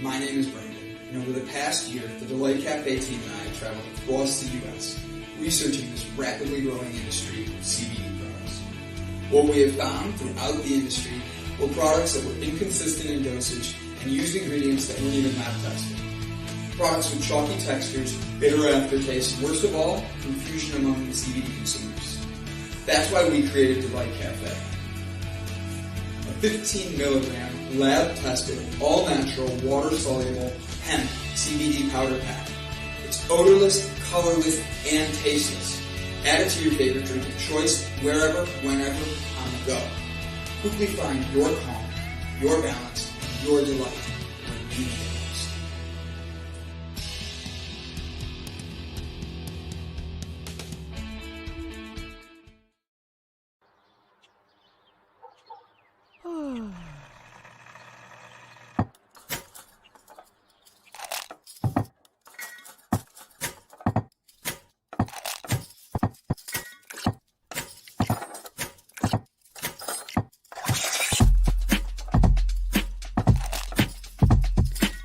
My name is Brandon, and over the past year, the Delight Cafe team and I traveled across the U.S. researching this rapidly growing industry of CBD products. What we have found throughout the industry were products that were inconsistent in dosage and used ingredients that weren't even lab tested. Products with chalky textures, bitter aftertaste, and worst of all, confusion among the CBD consumers. That's why we created Delight Cafe. A 15 milligram, lab-tested, all-natural, water-soluble hemp CBD powder pack. It's odorless, colorless, and tasteless. Add it to your favorite drink of choice, wherever, whenever, on the go. Quickly find your calm, your balance, and your delight when you need it most.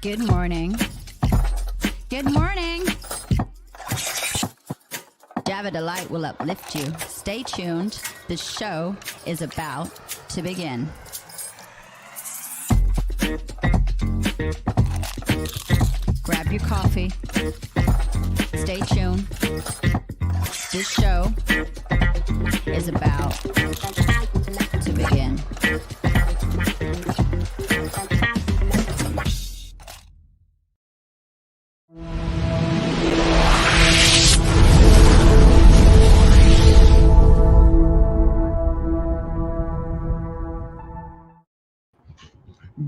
Good morning. Good morning. Java Delight will uplift you. Stay tuned. The show is about to begin. Grab your coffee. Stay tuned. This show is about to begin.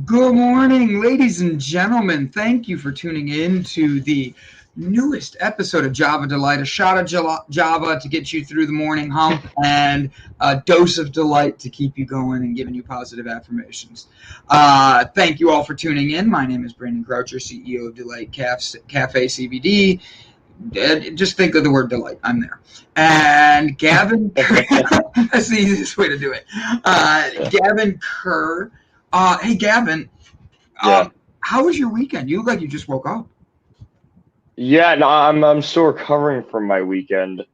Good morning, ladies and gentlemen. Thank you for tuning in to the newest episode of Java Delight, a shot of Java to get you through the morning hump and a dose of delight to keep you going and giving you positive affirmations. Thank you all for tuning in. My name is Brandon Croucher, CEO of Delight Cafe CBD. Just think of the word delight. I'm there. And Gavin, that's the easiest way to do it. Gavin Kerr. Hey, Gavin, how was your weekend? You look like you just woke up. Yeah, no, I'm still recovering from my weekend.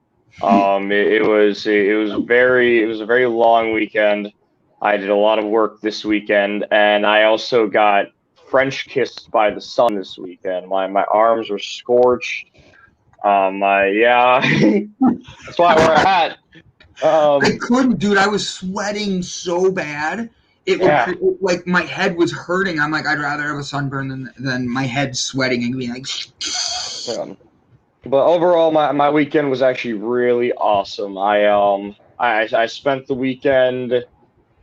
It was a very long weekend. I did a lot of work this weekend, and I also got French kissed by the sun this weekend. My arms were scorched. That's why I wear a hat. I couldn't, dude. I was sweating so bad. Like my head was hurting. I'm like, I'd rather have a sunburn than my head sweating and being like. Yeah. But overall, my weekend was actually really awesome. I spent the weekend.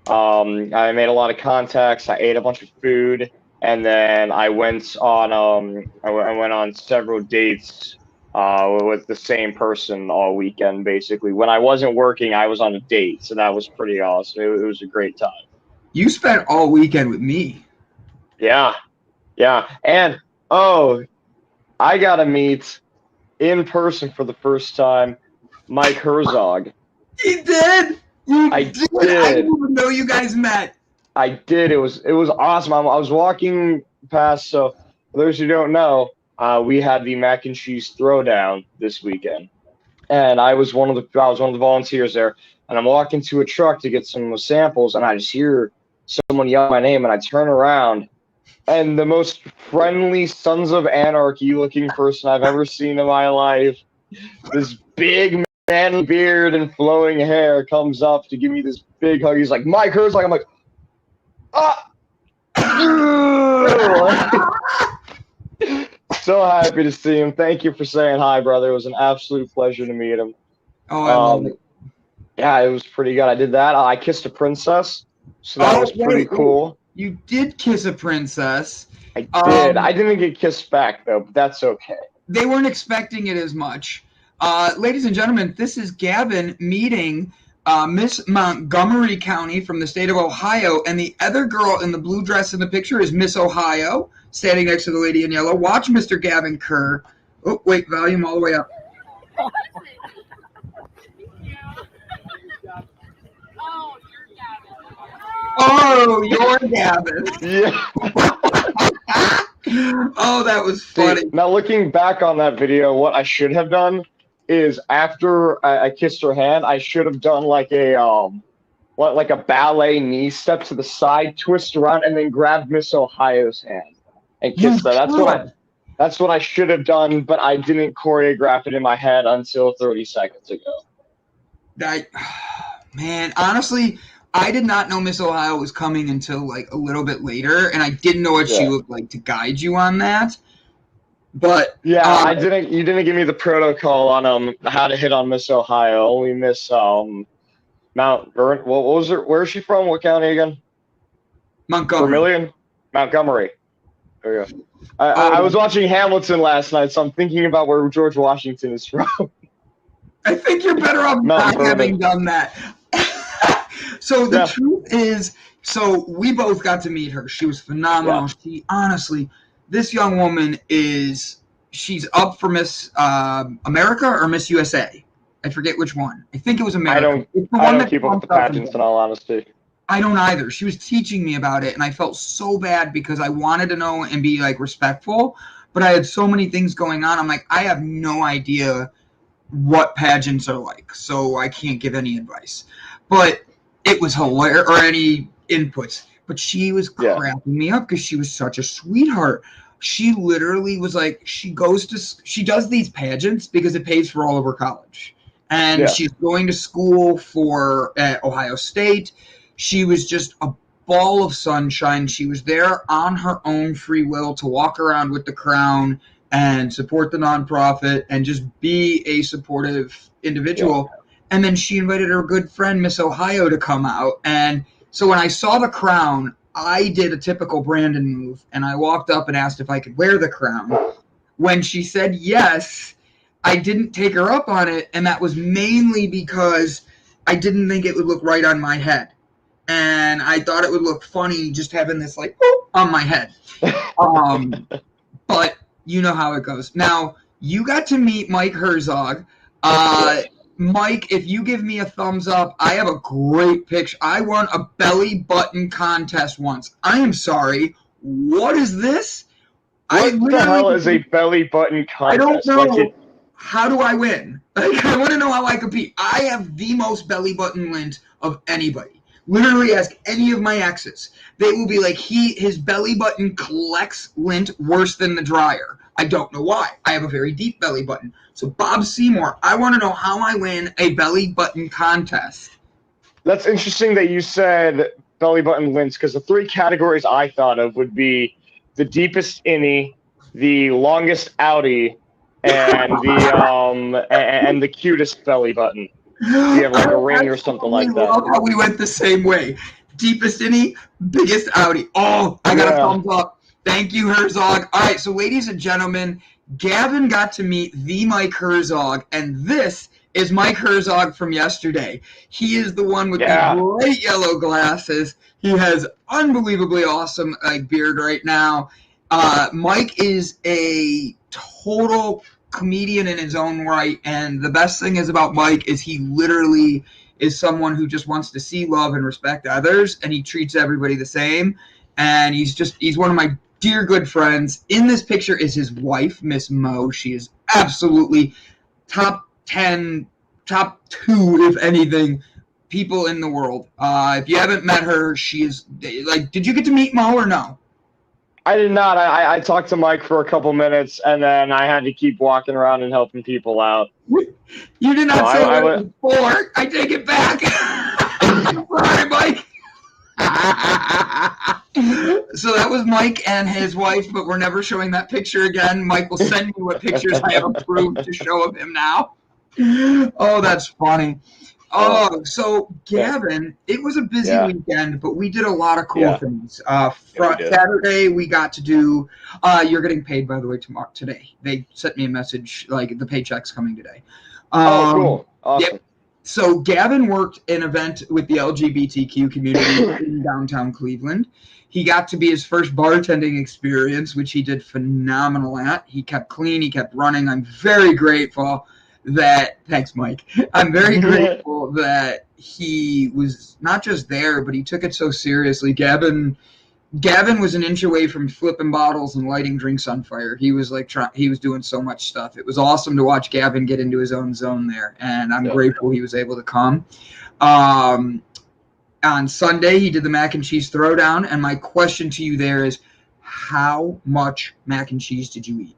I made a lot of contacts. I ate a bunch of food, and then I went on several dates with the same person all weekend. Basically, when I wasn't working, I was on a date, so that was pretty awesome. It was a great time. You spent all weekend with me. Yeah. And, I got to meet in person for the first time Mike Herzog. You did? I did. I didn't even know you guys met. I did. It was awesome. I was walking past, so for those who don't know, we had the mac and cheese throwdown this weekend. And I was one of the volunteers there, and I'm walking to a truck to get some samples, and I just hear someone yell my name, and I turn around, and the most friendly Sons of Anarchy looking person I've ever seen in my life, this big man beard and flowing hair, comes up to give me this big hug. He's like, Mike Herzog. I'm like, So happy to see him. Thank you for saying hi, brother. It was an absolute pleasure to meet him. Oh, I love it. Yeah, it was pretty good. I did that. I kissed a princess, so that was pretty cool. You did kiss a princess. I did. I didn't get kissed back, though, but that's okay. They weren't expecting it as much. Ladies and gentlemen, this is Gavin meeting Miss Montgomery County from the state of Ohio, and the other girl in the blue dress in the picture is Miss Ohio, standing next to the lady in yellow. Watch Mr. Gavin Kerr. Oh, wait, volume all the way up. Oh, you're Gavin. Yeah. Oh, that was See, funny. now looking back on that video, what I should have done is after I kissed her hand, I should have done like a ballet knee step to the side, twist around, and then grab Miss Ohio's hand and kiss her. That's what I should have done, but I didn't choreograph it in my head until 30 seconds ago. Man, honestly, I did not know Miss Ohio was coming until like a little bit later, and I didn't know what she looked like to guide you on that. But I didn't. You didn't give me the protocol on how to hit on Miss Ohio. Only Miss Mount Vernon. What was her? Where is she from? What county again? Montgomery. Vermilion? Montgomery. There you go. I was watching Hamilton last night, so I'm thinking about where George Washington is from. I think you're better off not having done that. So the truth is, we both got to meet her. She was phenomenal. Yeah. She honestly, this young woman she's up for Miss America or Miss USA. I forget which one. I think it was America. I don't keep up with the pageants in all honesty. I don't either. She was teaching me about it, and I felt so bad because I wanted to know and be like respectful, but I had so many things going on. I'm like, I have no idea what pageants are like, so I can't give any advice. But it was hilarious, or any inputs. But she was cracking me up because she was such a sweetheart. She literally was like, she does these pageants because it pays for all of her college. And she's going to school for Ohio State. She was just a ball of sunshine. She was there on her own free will to walk around with the crown and support the nonprofit and just be a supportive individual. Yeah. And then she invited her good friend, Miss Ohio, to come out. And so when I saw the crown, I did a typical Brandon move, and I walked up and asked if I could wear the crown. When she said yes, I didn't take her up on it, and that was mainly because I didn't think it would look right on my head. And I thought it would look funny just having this, like, on my head. But you know how it goes. Now, you got to meet Mike Herzog. Mike, if you give me a thumbs up, I have a great picture. I won a belly button contest once. I am sorry. What is this? What the hell is a belly button contest? I don't know. How do I win? Like, I want to know how I compete. I have the most belly button lint of anybody. Literally ask any of my exes. They will be like, his belly button collects lint worse than the dryer. I don't know why. I have a very deep belly button. So Bob Seymour, I want to know how I win a belly button contest. That's interesting that you said belly button lints, because the three categories I thought of would be the deepest innie, the longest outie, and the cutest belly button. You have like a ring or something like that. I love how we went the same way. Deepest innie, biggest outie. Oh, I got a thumbs up. Thank you, Herzog. All right, so ladies and gentlemen, Gavin got to meet the Mike Herzog, and this is Mike Herzog from yesterday. He is the one with the bright yellow glasses. He has unbelievably awesome beard right now. Mike is a total comedian in his own right, and the best thing is about Mike is he literally is someone who just wants to see, love, and respect others, and he treats everybody the same. And he's one of my dear good friends. In this picture is his wife, Miss Mo. She is absolutely top 10, top 2, if anything, people in the world. If you haven't met her, she is like, did you get to meet Mo or no? I did not. I talked to Mike for a couple minutes, and then I had to keep walking around and helping people out. You did not say that before. I take it back. I'm sorry, Mike. So that was Mike and his wife, but we're never showing that picture again. Mike will send me what pictures I have approved to show of him now. Oh, that's funny. Oh, so Gavin, it was a busy weekend, but we did a lot of cool things. Saturday, we got to do. You're getting paid, by the way, today. They sent me a message like the paycheck's coming today. Cool, awesome. Yep. So Gavin worked an event with the LGBTQ community in downtown Cleveland. He got to be his first bartending experience, which he did phenomenal at. He kept clean. He kept running. I'm very grateful that – thanks, Mike. I'm very grateful that he was not just there, but he took it so seriously. Gavin Gavin was an inch away from flipping bottles and lighting drinks on fire. He was like he was doing so much stuff. It was awesome to watch Gavin get into his own zone there, and I'm grateful he was able to come. On Sunday, he did the mac and cheese throwdown, and my question to you there is, how much mac and cheese did you eat?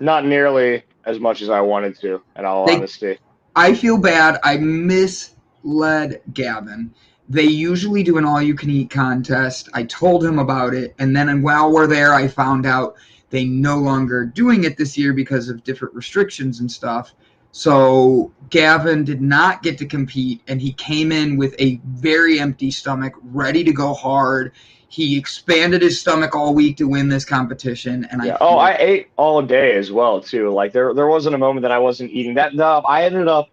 Not nearly as much as I wanted to, in all honesty. I feel bad. I misled Gavin. They usually do an all-you-can-eat contest. I told him about it, and then while we're there, I found out they no longer doing it this year because of different restrictions and stuff. So Gavin did not get to compete, and he came in with a very empty stomach, ready to go hard. He expanded his stomach all week to win this competition, and I ate all day as well too. Like there wasn't a moment that I wasn't eating. That I ended up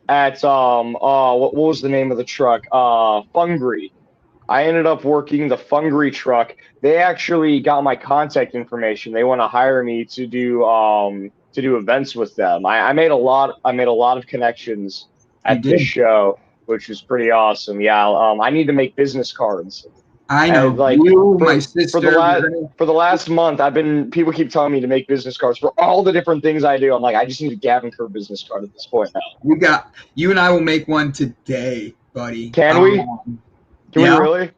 at what was the name of the truck? Fungry. I ended up working the Fungry truck. They actually got my contact information. They want to hire me to do events with them. I made a lot of connections at this show, which was pretty awesome. Yeah, I need to make business cards. I know, my sister. For the last month, people keep telling me to make business cards for all the different things I do. I'm like, I just need a Gavin Kerr business card at this point now. You and I will make one today, buddy. Can we? Can we really?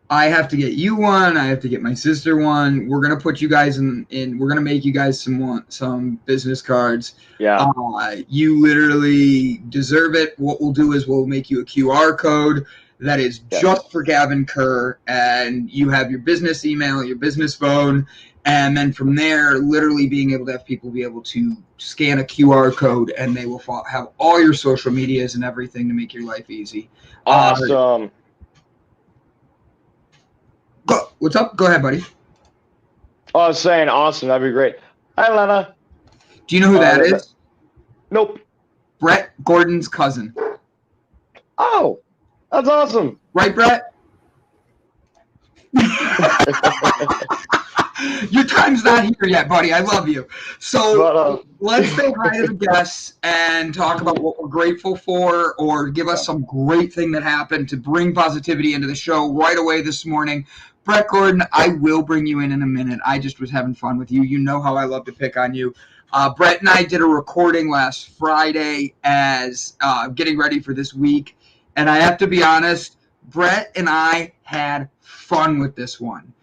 I have to get you one. I have to get my sister one. We're gonna put you guys in. We're gonna make you guys some business cards. Yeah. You literally deserve it. What we'll do is we'll make you a QR code that is just for Gavin Kerr, and you have your business email, your business phone, and then from there, literally being able to have people be able to scan a QR code, and they will have all your social medias and everything to make your life easy. Awesome. What's up? Go ahead, buddy. I was saying awesome. That'd be great. Hi, Lena. Do you know who that is? Nope. Brett Gordon's cousin. Oh. That's awesome. Right, Brett? Your time's not here yet, buddy. I love you. So let's say hi to the guests and talk about what we're grateful for, or give us some great thing that happened to bring positivity into the show right away this morning. Brett Gordon, I will bring you in a minute. I just was having fun with you. You know how I love to pick on you. Brett and I did a recording last Friday as getting ready for this week. And I have to be honest, Brett and I had fun with this one.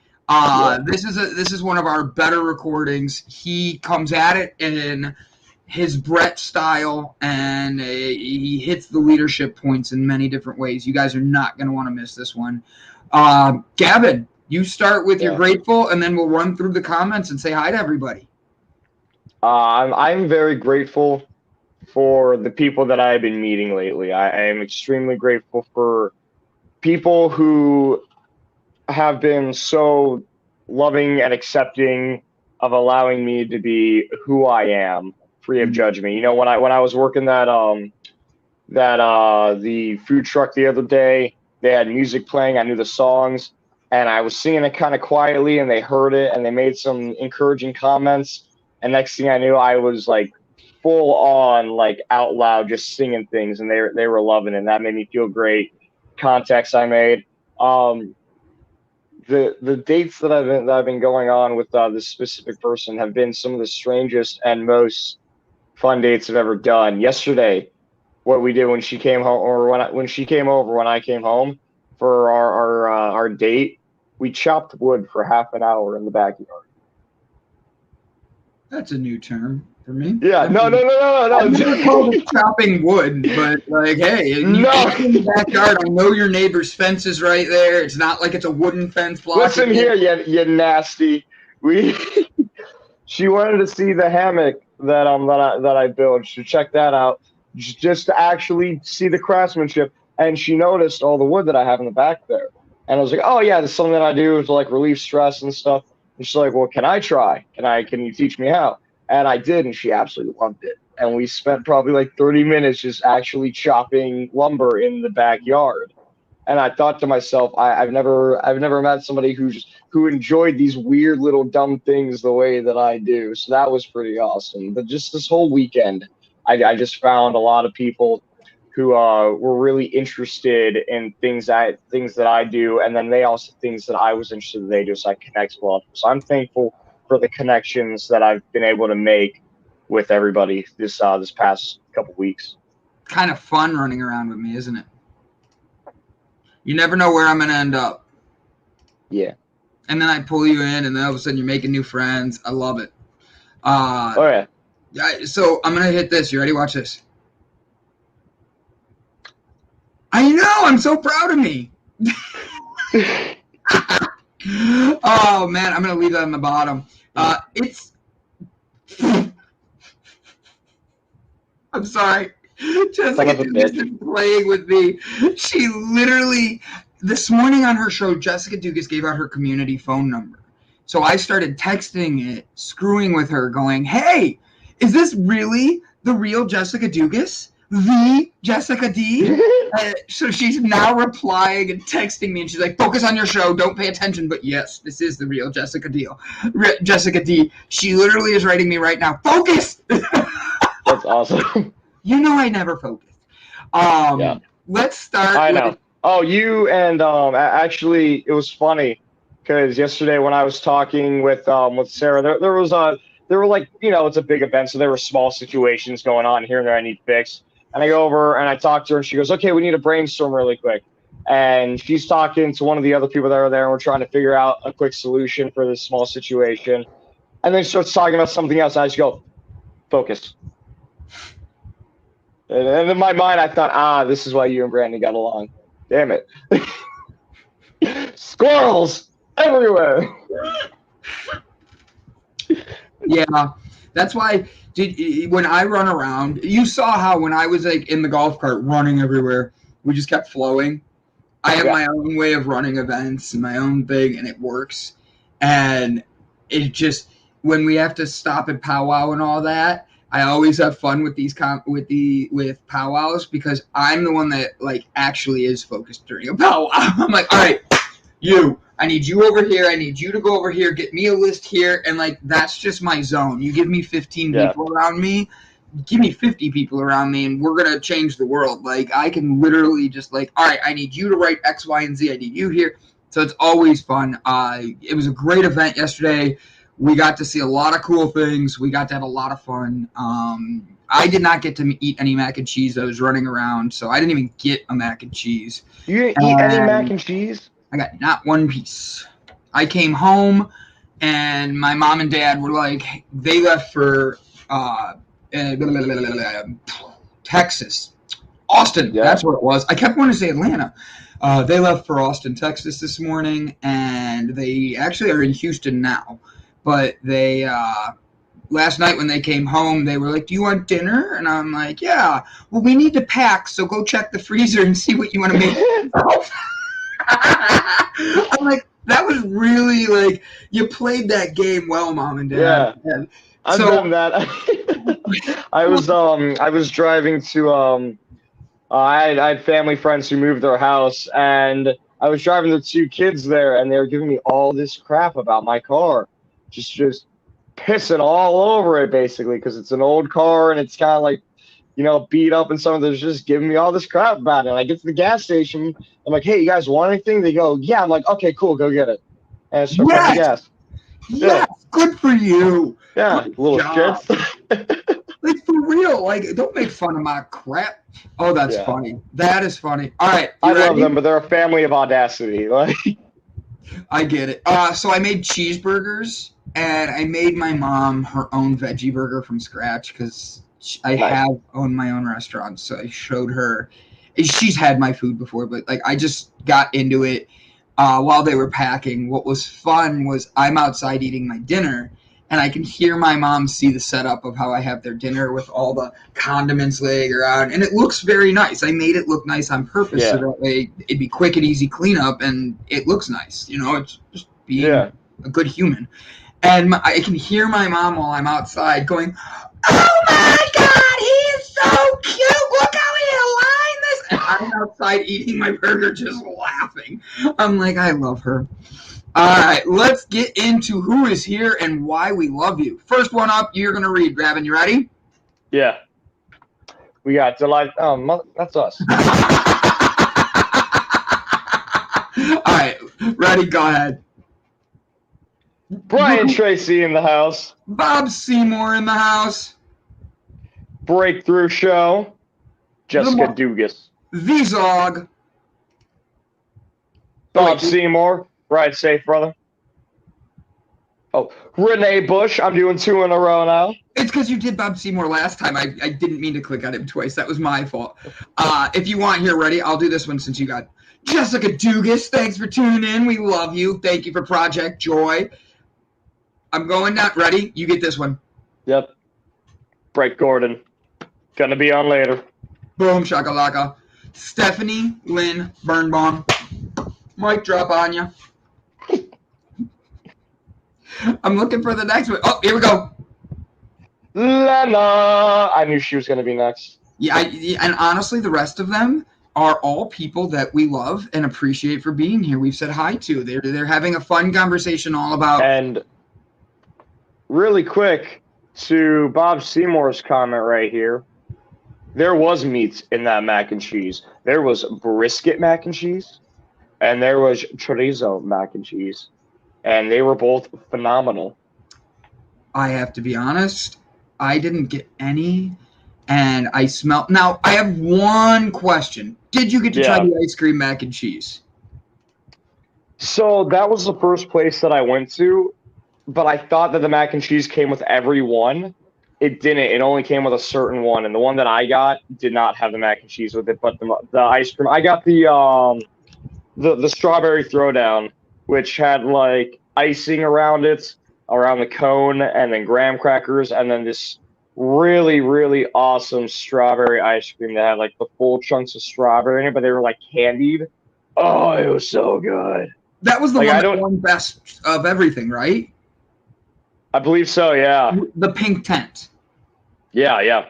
This is one of our better recordings. He comes at it in his Brett style, and he hits the leadership points in many different ways. You guys are not going to want to miss this one. Gavin, you start with your grateful, and then we'll run through the comments and say hi to everybody. I'm very grateful for the people that I've been meeting lately. I am extremely grateful for people who have been so loving and accepting of allowing me to be who I am, free of judgment. You know, when I was working the food truck the other day, they had music playing. I knew the songs, and I was singing it kind of quietly, and they heard it, and they made some encouraging comments. And next thing I knew, I was like full on, like out loud, just singing things, and they were loving it. And that made me feel great. Contacts I made. The dates that I've been going on with this specific person have been some of the strangest and most fun dates I've ever done. Yesterday, what we did when she came home, or when she came over when I came home for our date, we chopped wood for half an hour in the backyard. That's a new term for me. Yeah, no. I'm gonna call it chopping wood, but like, hey, in the backyard, I know your neighbor's fence is right there. It's not like it's a wooden fence blocking. Listen here, you nasty. She wanted to see the hammock that I built. She checked that out just to actually see the craftsmanship, and she noticed all the wood that I have in the back there. And I was like, oh yeah, that's something that I do to like relieve stress and stuff. And she's like, well, can I try? Can you teach me how? And I did, and she absolutely loved it. And we spent probably like 30 minutes just actually chopping lumber in the backyard. And I thought to myself, I've never met somebody who enjoyed these weird little dumb things the way that I do. So that was pretty awesome. But just this whole weekend, I just found a lot of people who were really interested in things that I do, and then they also things that I was interested in they do, so I connect well. So I'm thankful for the connections that I've been able to make with everybody this past couple weeks. Kind of fun running around with me, isn't it? You never know where I'm going to end up. Yeah. And then I pull you in, and then all of a sudden you're making new friends. I love it. Oh, yeah. So I'm going to hit this. You ready? Watch this. I know. I'm so proud of me. Oh, man. I'm going to leave that on the bottom. I'm sorry. Jessica's been playing with me. She literally, this morning on her show, Jessica Dugas gave out her community phone number. So I started texting it, screwing with her, going, hey, is this really the real Jessica Dugas? The Jessica D? So she's now replying and texting me, and she's like, focus on your show, don't pay attention. But yes, this is the real Jessica D. Jessica D. She literally is writing me right now, focus! That's awesome. You know I never focus. Yeah. Let's start. I know. Oh, you and actually, it was funny because yesterday when I was talking with Sarah, there were like, you know, it's a big event, so there were small situations going on here and there I need fixed. And I go over and I talk to her, and she goes, okay, we need to brainstorm really quick. And she's talking to one of the other people that are there, and we're trying to figure out a quick solution for this small situation. And then she starts talking about something else, and I just go, focus. And in my mind, I thought, this is why you and Brandon got along. Damn it. Squirrels everywhere. Yeah, that's why when I run around, you saw how when I was like in the golf cart running everywhere, we just kept flowing. I have my own way of running events and my own thing, and it works. And it just, when we have to stop at powwow and all that, I always have fun with these with powwows because I'm the one that like actually is focused during a powwow. I'm like, all right, I need you over here. I need you to go over here. Get me a list here, and like that's just my zone. You give me 15 people around me, give me 50 people around me, and we're gonna change the world. Like I can literally just like, all right, I need you to write X, Y, and Z. I need you here. So it's always fun. It was a great event yesterday. We got to see a lot of cool things. We got to have a lot of fun. I did not get to eat any mac and cheese. I was running around, so I didn't even get a mac and cheese. You didn't eat any mac and cheese? I got not one piece. I came home, and my mom and dad were like, they left for Texas. Austin, that's what it was. I kept wanting to say Atlanta. They left for Austin, Texas this morning, and they actually are in Houston now. But they, last night when they came home, they were like, do you want dinner? And I'm like, yeah. Well, we need to pack, so go check the freezer and see what you want to make. I'm like, that was really like, you played that game well, Mom and Dad. Yeah, I've done that. I was driving to, I had family friends who moved their house, and I was driving the two kids there, and they were giving me all this crap about my car. Just pissing all over it, basically, because it's an old car and it's kind of like, you know, beat up and something. They're just giving me all this crap about it. And I get to the gas station. I'm like, hey, you guys want anything? They go, yeah. I'm like, okay, cool, go get it. And I start pumping gas. Yeah, good for you. Yeah, good little job. shits. Like, for real. Like, don't make fun of my crap. Oh, that's funny. That is funny. All right. I love them, but they're a family of audacity. Like, I get it. So I made cheeseburgers. And I made my mom her own veggie burger from scratch because I have owned my own restaurant. So I showed her. She's had my food before, but like I just got into it while they were packing. What was fun was I'm outside eating my dinner, and I can hear my mom see the setup of how I have their dinner with all the condiments laying around, and it looks very nice. I made it look nice on purpose so that way it'd be quick and easy cleanup, and it looks nice. You know, it's just being a good human. And I can hear my mom while I'm outside going, oh my God, he is so cute. Look how he aligned this. And I'm outside eating my burger just laughing. I'm like, I love her. All right, let's get into who is here and why we love you. First one up, you're going to read, Gavin. You ready? Yeah. We got Delight. That's us. All right, ready? Go ahead. Brian Tracy in the house. Bob Seymour in the house. Breakthrough Show. Jessica Dugas. Vsog. Bob Seymour. Ride safe, brother. Oh, Renee Bush. I'm doing 2 in a row now. It's because you did Bob Seymour last time. I didn't mean to click on him twice. That was my fault. If you want here, ready? I'll do this one since you got Jessica Dugas. Thanks for tuning in. We love you. Thank you for Project Joy. I'm going down. Ready? You get this one. Yep. Bright Gordon. Gonna be on later. Boom, shakalaka. Stephanie Lynn Birnbaum. Mic drop on you. I'm looking for the next one. Oh, here we go. Lena. I knew she was gonna be next. Yeah, and honestly, the rest of them are all people that we love and appreciate for being here. We've said hi to. They're having a fun conversation all about. And really quick to Bob Seymour's comment right here. There was meat in that mac and cheese. There was brisket mac and cheese, and there was chorizo mac and cheese, and they were both phenomenal. I have to be honest, I didn't get any, and I smelled. Now, I have one question. Did you get to try the ice cream mac and cheese? So that was the first place that I went to, but I thought that the mac and cheese came with every one. It didn't. It only came with a certain one, and the one that I got did not have the mac and cheese with it, but the ice cream. I got the strawberry throwdown, which had like icing around it, around the cone, and then graham crackers, and then this really, really awesome strawberry ice cream that had like the full chunks of strawberry in it, but they were like candied. Oh, it was so good. That was the one that won best of everything, right? I believe so, yeah. The pink tent. Yeah.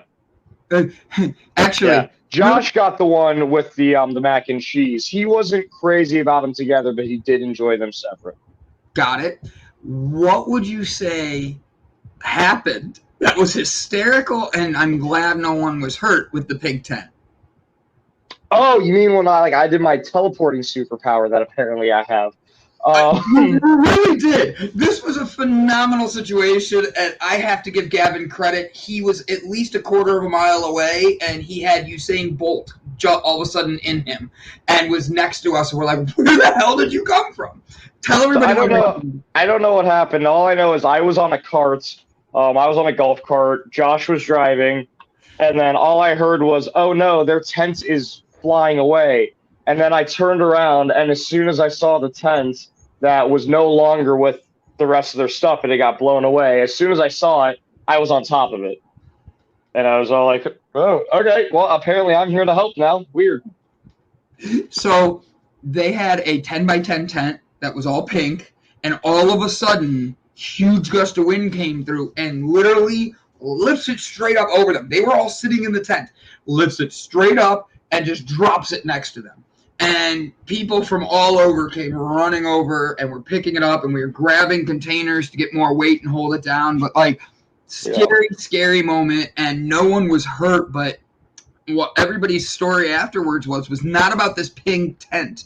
Actually, yeah. Josh got the one with the mac and cheese. He wasn't crazy about them together, but he did enjoy them separate. Got it. What would you say happened that was hysterical, and I'm glad no one was hurt with the pink tent? Oh, you mean when I did my teleporting superpower that apparently I have? You really did. This was a phenomenal situation, and I have to give Gavin credit. He was at least a quarter of a mile away, and he had Usain Bolt all of a sudden in him, and was next to us. And we're like, "Where the hell did you come from?" Tell everybody. I don't know what happened. All I know is I was on a cart. I was on a golf cart. Josh was driving, and then all I heard was, "Oh no, their tent is flying away." And then I turned around, and as soon as I saw the tent that was no longer with the rest of their stuff and it got blown away, as soon as I saw it, I was on top of it. And I was all like, oh, okay, well, apparently I'm here to help now. Weird. So they had a 10 by 10 tent that was all pink, and all of a sudden, huge gust of wind came through and literally lifts it straight up over them. They were all sitting in the tent, lifts it straight up, and just drops it next to them. And people from all over came running over and were picking it up, and we were grabbing containers to get more weight and hold it down. But like, scary moment, and no one was hurt. But what everybody's story afterwards was not about this pink tent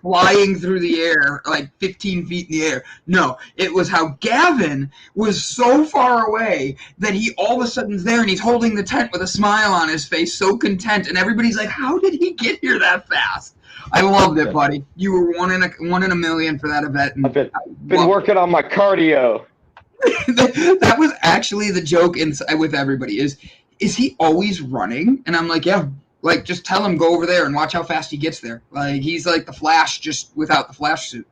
flying through the air like 15 feet in the air. No, it was how Gavin was so far away that he all of a sudden's there, and he's holding the tent with a smile on his face, so content. And everybody's like, how did he get here that fast? I loved it, buddy. You were one in a million for that event. And I've been working on my cardio. That was actually the joke with everybody is he always running? And I'm like, yeah. Like, just tell him, go over there and watch how fast he gets there. Like, he's like the Flash, just without the Flash suit.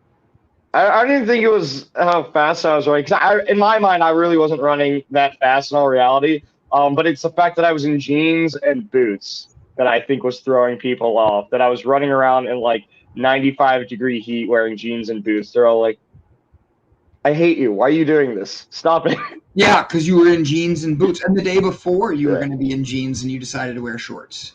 I didn't think it was how fast I was running. Because in my mind, I really wasn't running that fast in all reality. But it's the fact that I was in jeans and boots that I think was throwing people off. That I was running around in like 95-degree heat wearing jeans and boots. They're all like, I hate you. Why are you doing this? Stop it. Yeah, because you were in jeans and boots. And the day before, you were going to be in jeans and you decided to wear shorts.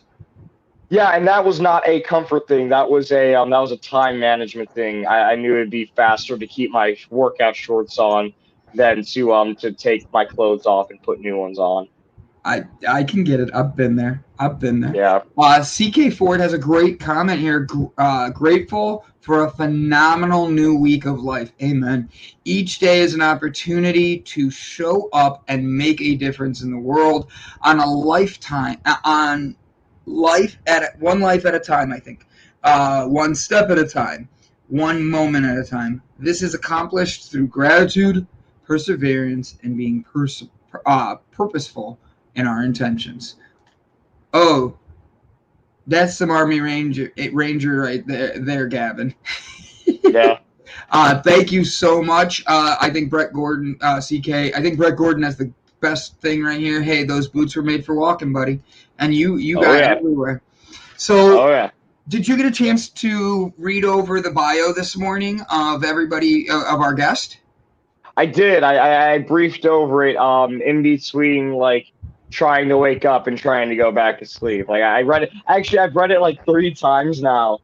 Yeah, and that was not a comfort thing. That was a time management thing. I knew it'd be faster to keep my workout shorts on than to take my clothes off and put new ones on. I can get it. I've been there. Yeah. CK Ford has a great comment here. Grateful for a phenomenal new week of life. Amen. Each day is an opportunity to show up and make a difference in the world on one life at a time, I think. One step at a time, one moment at a time. This is accomplished through gratitude, perseverance, and being purposeful in our intentions. Oh, that's some Army Ranger right there, Gavin. Yeah. Thank you so much. I think Brett Gordon, CK, I think Brett Gordon has the best thing right here. Hey, those boots were made for walking, buddy. And you got it everywhere. So, did you get a chance to read over the bio this morning of everybody, of our guest? I did. I briefed over it in between, like, trying to wake up and trying to go back to sleep. Like, I read it. Actually, I've read it like 3 times now,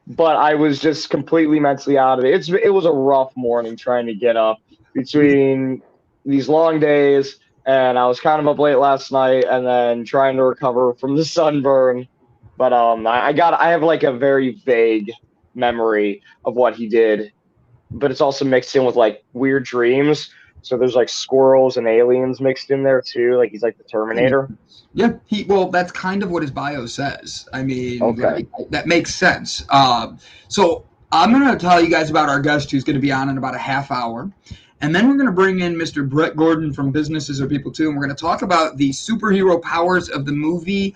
but I was just completely mentally out of it. It was a rough morning trying to get up between these long days, and I was kind of up late last night, and then trying to recover from the sunburn. But I have like a very vague memory of what he did, but it's also mixed in with like weird dreams. So there's like squirrels and aliens mixed in there too. Like he's like the Terminator. Yeah, that's kind of what his bio says. I mean, Okay. that makes sense. So I'm going to tell you guys about our guest who's going to be on in about a half hour. And then we're going to bring in Mr. Brett Gordon from Businesses Are People Too. And we're going to talk about the superhero powers of the movie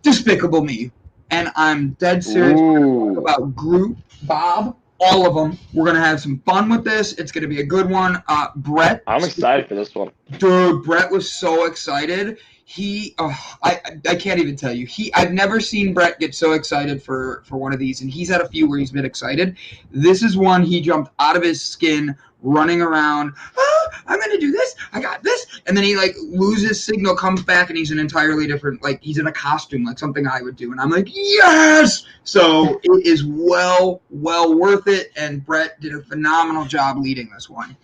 Despicable Me. And I'm dead serious about Groot, Bob, all of them. We're going to have some fun with this. It's going to be a good one. Brett. I'm excited for this one. Dude, Brett was so excited. I can't even tell you. I've never seen Brett get so excited for one of these, and he's had a few where he's been excited. This is one he jumped out of his skin, running around. I'm gonna do this. I got this, and then he like loses signal, comes back, and he's an entirely different. Like he's in a costume, like something I would do, and I'm like, yes. So it is well worth it, and Brett did a phenomenal job leading this one.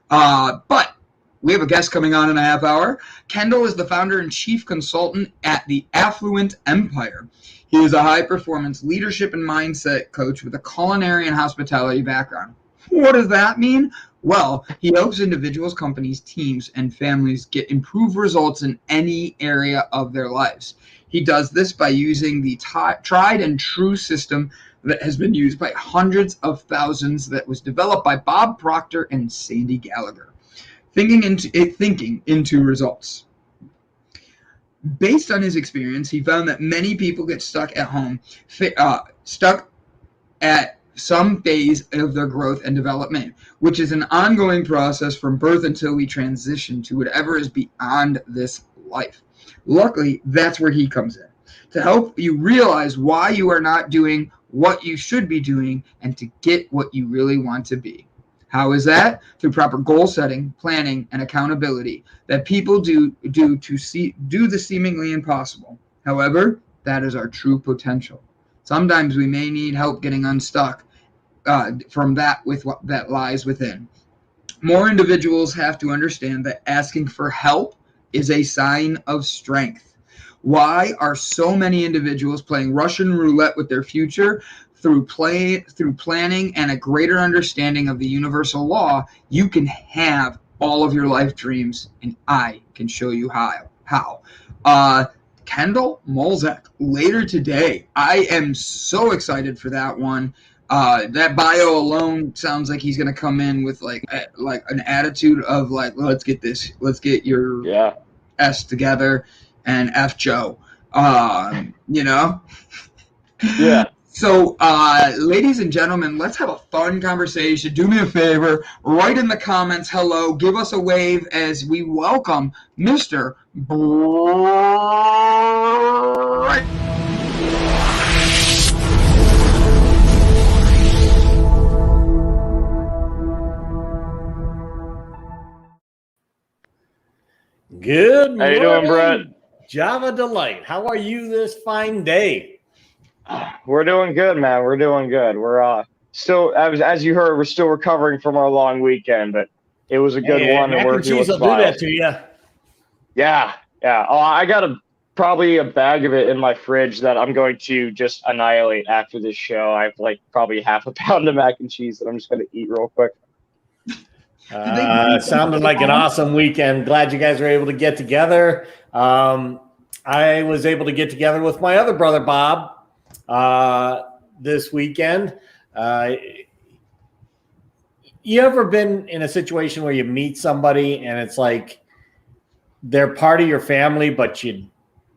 But we have a guest coming on in a half hour. Kendell is the founder and chief consultant at the Affluent Empire. He is a high-performance leadership and mindset coach with a culinary and hospitality background. What does that mean? Well, he helps individuals, companies, teams, and families get improved results in any area of their lives. He does this by using the tried and true system that has been used by hundreds of thousands that was developed by Bob Proctor and Sandy Gallagher. Thinking into results. Based on his experience, he found that many people get stuck at home, stuck at some phase of their growth and development, which is an ongoing process from birth until we transition to whatever is beyond this life. Luckily, that's where he comes in, to help you realize why you are not doing what you should be doing and to get what you really want to be. How is that? Through proper goal setting, planning, and accountability that people do the seemingly impossible. However, that is our true potential. Sometimes we may need help getting unstuck from that with what that lies within. More individuals have to understand that asking for help is a sign of strength. Why are so many individuals playing Russian roulette with their future? Through planning and a greater understanding of the universal law, you can have all of your life dreams, and I can show you how. Kendell Mulzac later today. I am so excited for that one. That bio alone sounds like he's going to come in with like an attitude of like, let's get your S together and F Joe. Yeah. So, ladies and gentlemen, let's have a fun conversation. Do me a favor, write in the comments hello, give us a wave as we welcome Mr. Brett. Good morning. How you doing, Brett? Java Delight. How are you this fine day? We're doing good, man. We're doing good. We're still, as you heard, we're still recovering from our long weekend, but it was a good one. Mac and cheese will do that to you. Yeah, Yeah. Oh, I got probably a bag of it in my fridge that I'm going to just annihilate after this show. I have like probably half a pound of mac and cheese that I'm just going to eat real quick. Sounded like an awesome weekend. Glad you guys were able to get together. I was able to get together with my other brother, Bob, this weekend. You ever been in a situation where you meet somebody and it's like they're part of your family, but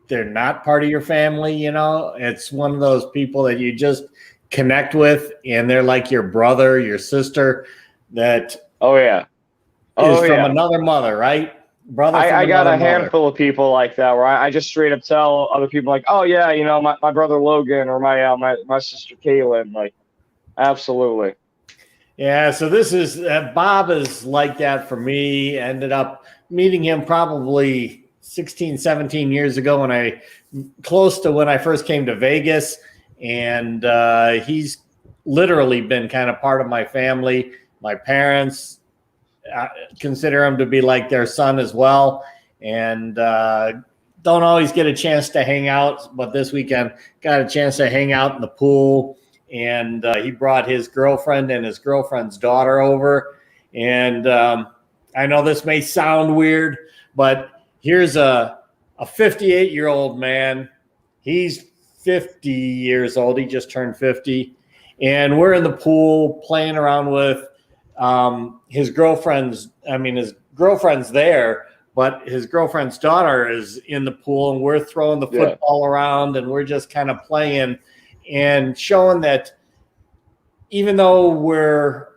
they're not part of your family? You know, it's one of those people that you just connect with, and they're like your brother, your sister. That is from another mother, right? Brother. I got a handful of people like that where I just straight up tell other people like, oh yeah, you know, my brother Logan or my sister Kaylin, like, absolutely. Yeah. So this is Bob is like that for me. Ended up meeting him probably 16, 17 years ago close to when I first came to Vegas, and he's literally been kind of part of my family. My parents consider him to be like their son as well, and don't always get a chance to hang out, but this weekend got a chance to hang out in the pool, and he brought his girlfriend and his girlfriend's daughter over. And I know this may sound weird, but here's a 58-year-old man. He's 50 years old. He just turned 50, and we're in the pool playing around with his girlfriend's there, but his girlfriend's daughter is in the pool, and we're throwing the football around, and we're just kind of playing and showing that even though we're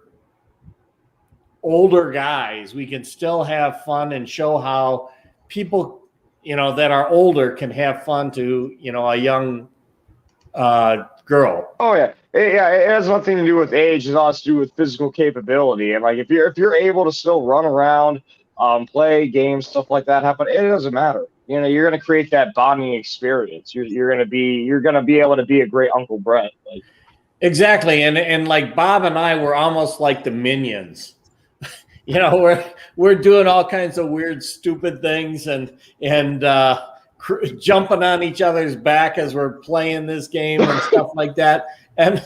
older guys, we can still have fun and show how people, you know, that are older can have fun to, you know, a young girl. Oh yeah. It has nothing to do with age. It has to do with physical capability. And like if you're able to still run around, play games, stuff like that happen, it doesn't matter. You know, you're gonna create that bonding experience. You're gonna be able to be a great Uncle Brett. Like, exactly. And like Bob and I were almost like the minions. You know, we're doing all kinds of weird, stupid things and jumping on each other's back as we're playing this game and stuff like that. And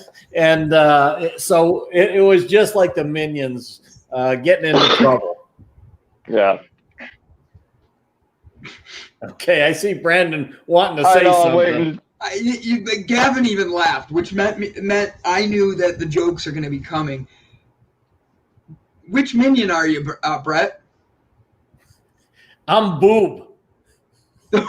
so it was just like the minions getting into trouble. Yeah. Okay, I see Brandon wanting to say something. Gavin even laughed, which meant I knew that the jokes are going to be coming. Which minion are you, Brett? I'm Boob. Do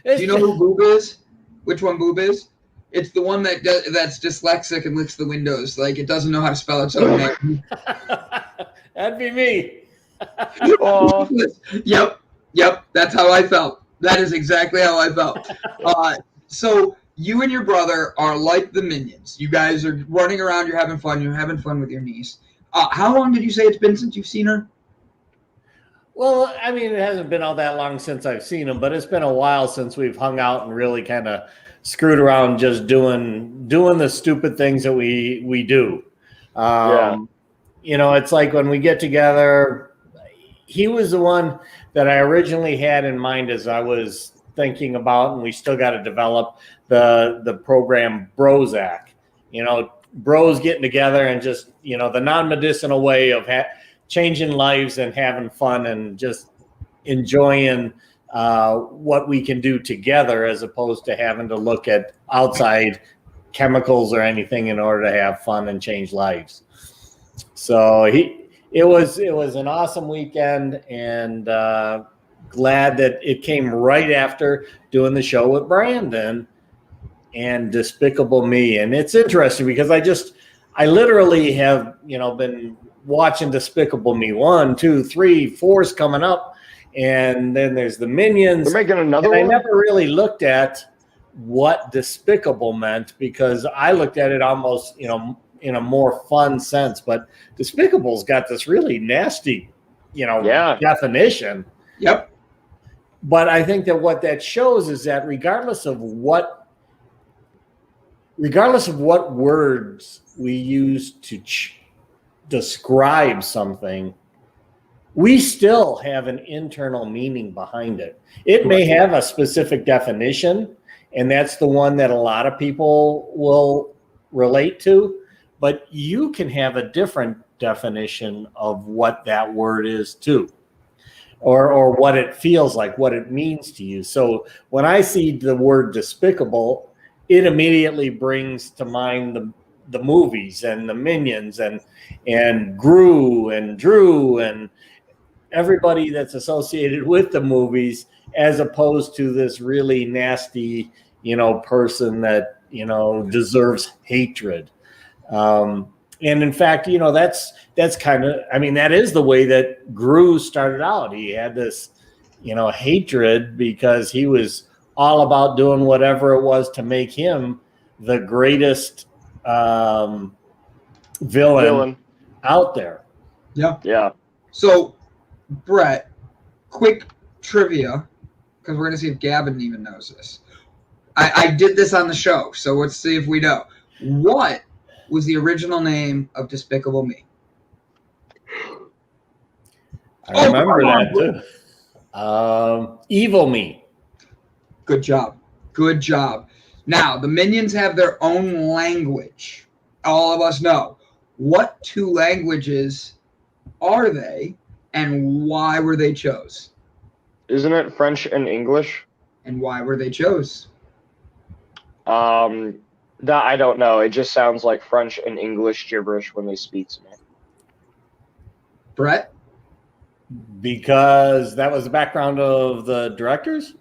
you know who Boob is? Which one Boob is? It's the one that's dyslexic and licks the windows. Like, it doesn't know how to spell its own name. That'd be me. Oh. Yep. That's how I felt. That is exactly how I felt. So you and your brother are like the minions. You guys are running around. You're having fun. You're having fun with your niece. How long did you say it's been since you've seen her? Well, I mean, it hasn't been all that long since I've seen him, but it's been a while since we've hung out and really kind of screwed around, just doing the stupid things that we do. You know, it's like when we get together, he was the one that I originally had in mind as I was thinking about, and we still got to develop the program Mulzac. You know, bros getting together and just, you know, the non-medicinal way of changing lives and having fun and just enjoying what we can do together, as opposed to having to look at outside chemicals or anything in order to have fun and change lives. So it was an awesome weekend, and glad that it came right after doing the show with Brandon and Despicable Me. And it's interesting because I literally have, you know, been watching Despicable Me 1, 2, 3, 4's coming up, and then there's the Minions. They're making another one. I never really looked at what despicable meant, because I looked at it almost, you know, in a more fun sense. But Despicable's got this really nasty, you know, definition. Yep. But I think that what that shows is that regardless of what words we use to describe something, we still have an internal meaning behind it. It may have a specific definition, and that's the one that a lot of people will relate to, but you can have a different definition of what that word is too, or what it feels like, what it means to you. So when I see the word despicable, it immediately brings to mind the movies and the Minions and Gru and Drew and everybody that's associated with the movies, as opposed to this really nasty, person that, deserves hatred. And in fact, that's kind of, that is the way that Gru started out. He had this, hatred because he was all about doing whatever it was to make him the greatest villain out there. Yeah. Yeah. So, Brett, quick trivia, because we're going to see if Gavin even knows this. I did this on the show, so let's see if we know. What was the original name of Despicable Me? I remember that too. Evil Me. Good job. Good job. Now, the Minions have their own language. All of us know. What two languages are they, and why were they chose? Isn't it French and English? And why were they chose? That I don't know. It just sounds like French and English gibberish when they speak to me. Brett? Because that was the background of the directors?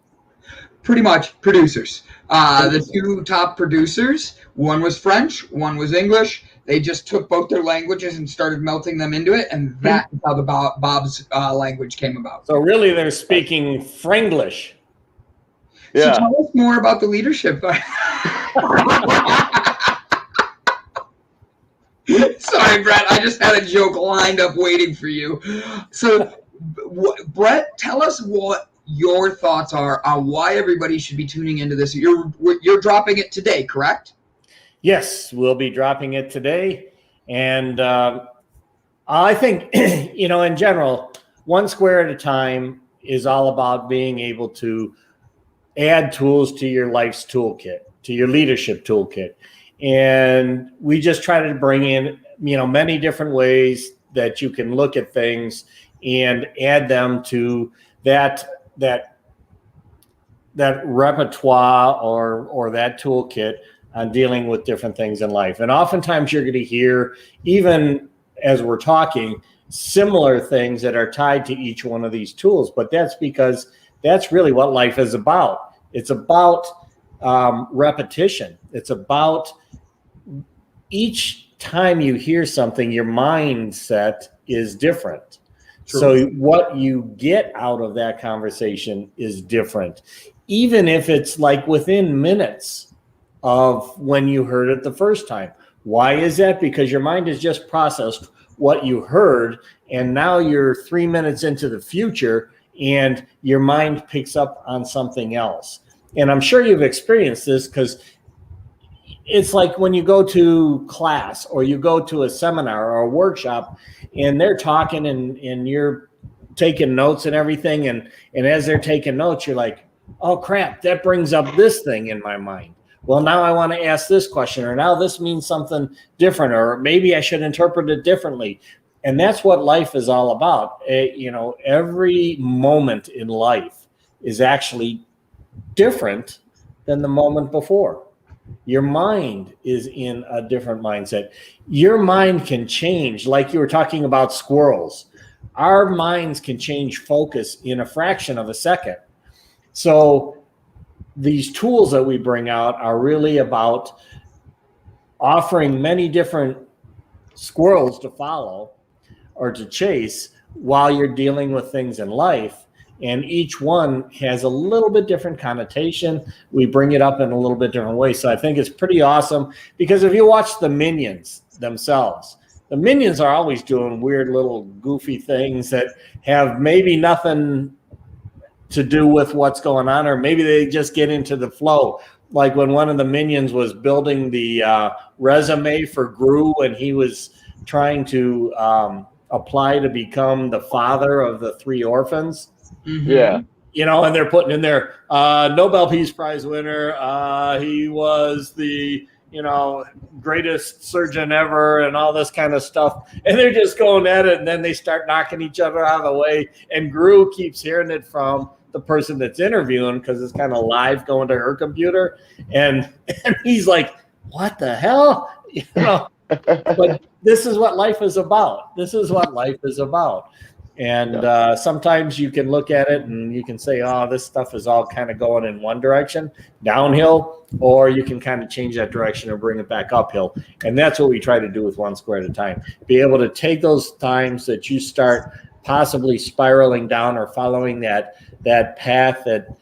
Pretty much producers. The two top producers, one was French, one was English. They just took both their languages and started melting them into it, and that's how the Bob's language came about. So really they're speaking Franglish. Yeah. So tell us more about the leadership. Sorry, Brett. I just had a joke lined up waiting for you. So, Brett, tell us what your thoughts are on why everybody should be tuning into this. You're dropping it today, correct? Yes, we'll be dropping it today. And I think, in general, one square at a time is all about being able to add tools to your life's toolkit, to your leadership toolkit. And we just try to bring in, many different ways that you can look at things and add them to that repertoire or that toolkit on dealing with different things in life. And oftentimes you're going to hear, even as we're talking, similar things that are tied to each one of these tools. But that's because that's really what life is about. It's about repetition. It's about each time you hear something, your mindset is different. True. So what you get out of that conversation is different, even if it's like within minutes of when you heard it the first time. Why is that? Because your mind has just processed what you heard, and now you're 3 minutes into the future, and your mind picks up on something else. And I'm sure you've experienced this, because it's like when you go to class or you go to a seminar or a workshop and they're talking and you're taking notes and everything. And as they're taking notes, you're like, oh crap, that brings up this thing in my mind. Well, now I want to ask this question, or now this means something different, or maybe I should interpret it differently. And that's what life is all about. Every moment in life is actually different than the moment before. Your mind is in a different mindset. Your mind can change, like you were talking about squirrels. Our minds can change focus in a fraction of a second. So these tools that we bring out are really about offering many different squirrels to follow or to chase while you're dealing with things in life. And each one has a little bit different connotation. We bring it up in a little bit different way. So I think it's pretty awesome, because if you watch the Minions themselves, the Minions are always doing weird little goofy things that have maybe nothing to do with what's going on, or maybe they just get into the flow. Like when one of the Minions was building the resume for Gru, and he was trying to apply to become the father of the 3 orphans. Mhm. Yeah. You know, and they're putting in there Nobel Peace Prize winner. He was the, you know, greatest surgeon ever and all this kind of stuff. And they're just going at it, and then they start knocking each other out of the way. And Gru keeps hearing it from the person that's interviewing because it's kind of live going to her computer. And he's like, what the hell? You know, but this is what life is about. This is what life is about. And sometimes you can look at it and you can say, oh, this stuff is all kind of going in one direction, downhill, or you can kind of change that direction and bring it back uphill. And that's what we try to do with One Square at a Time. Be able to take those times that you start possibly spiraling down or following that path that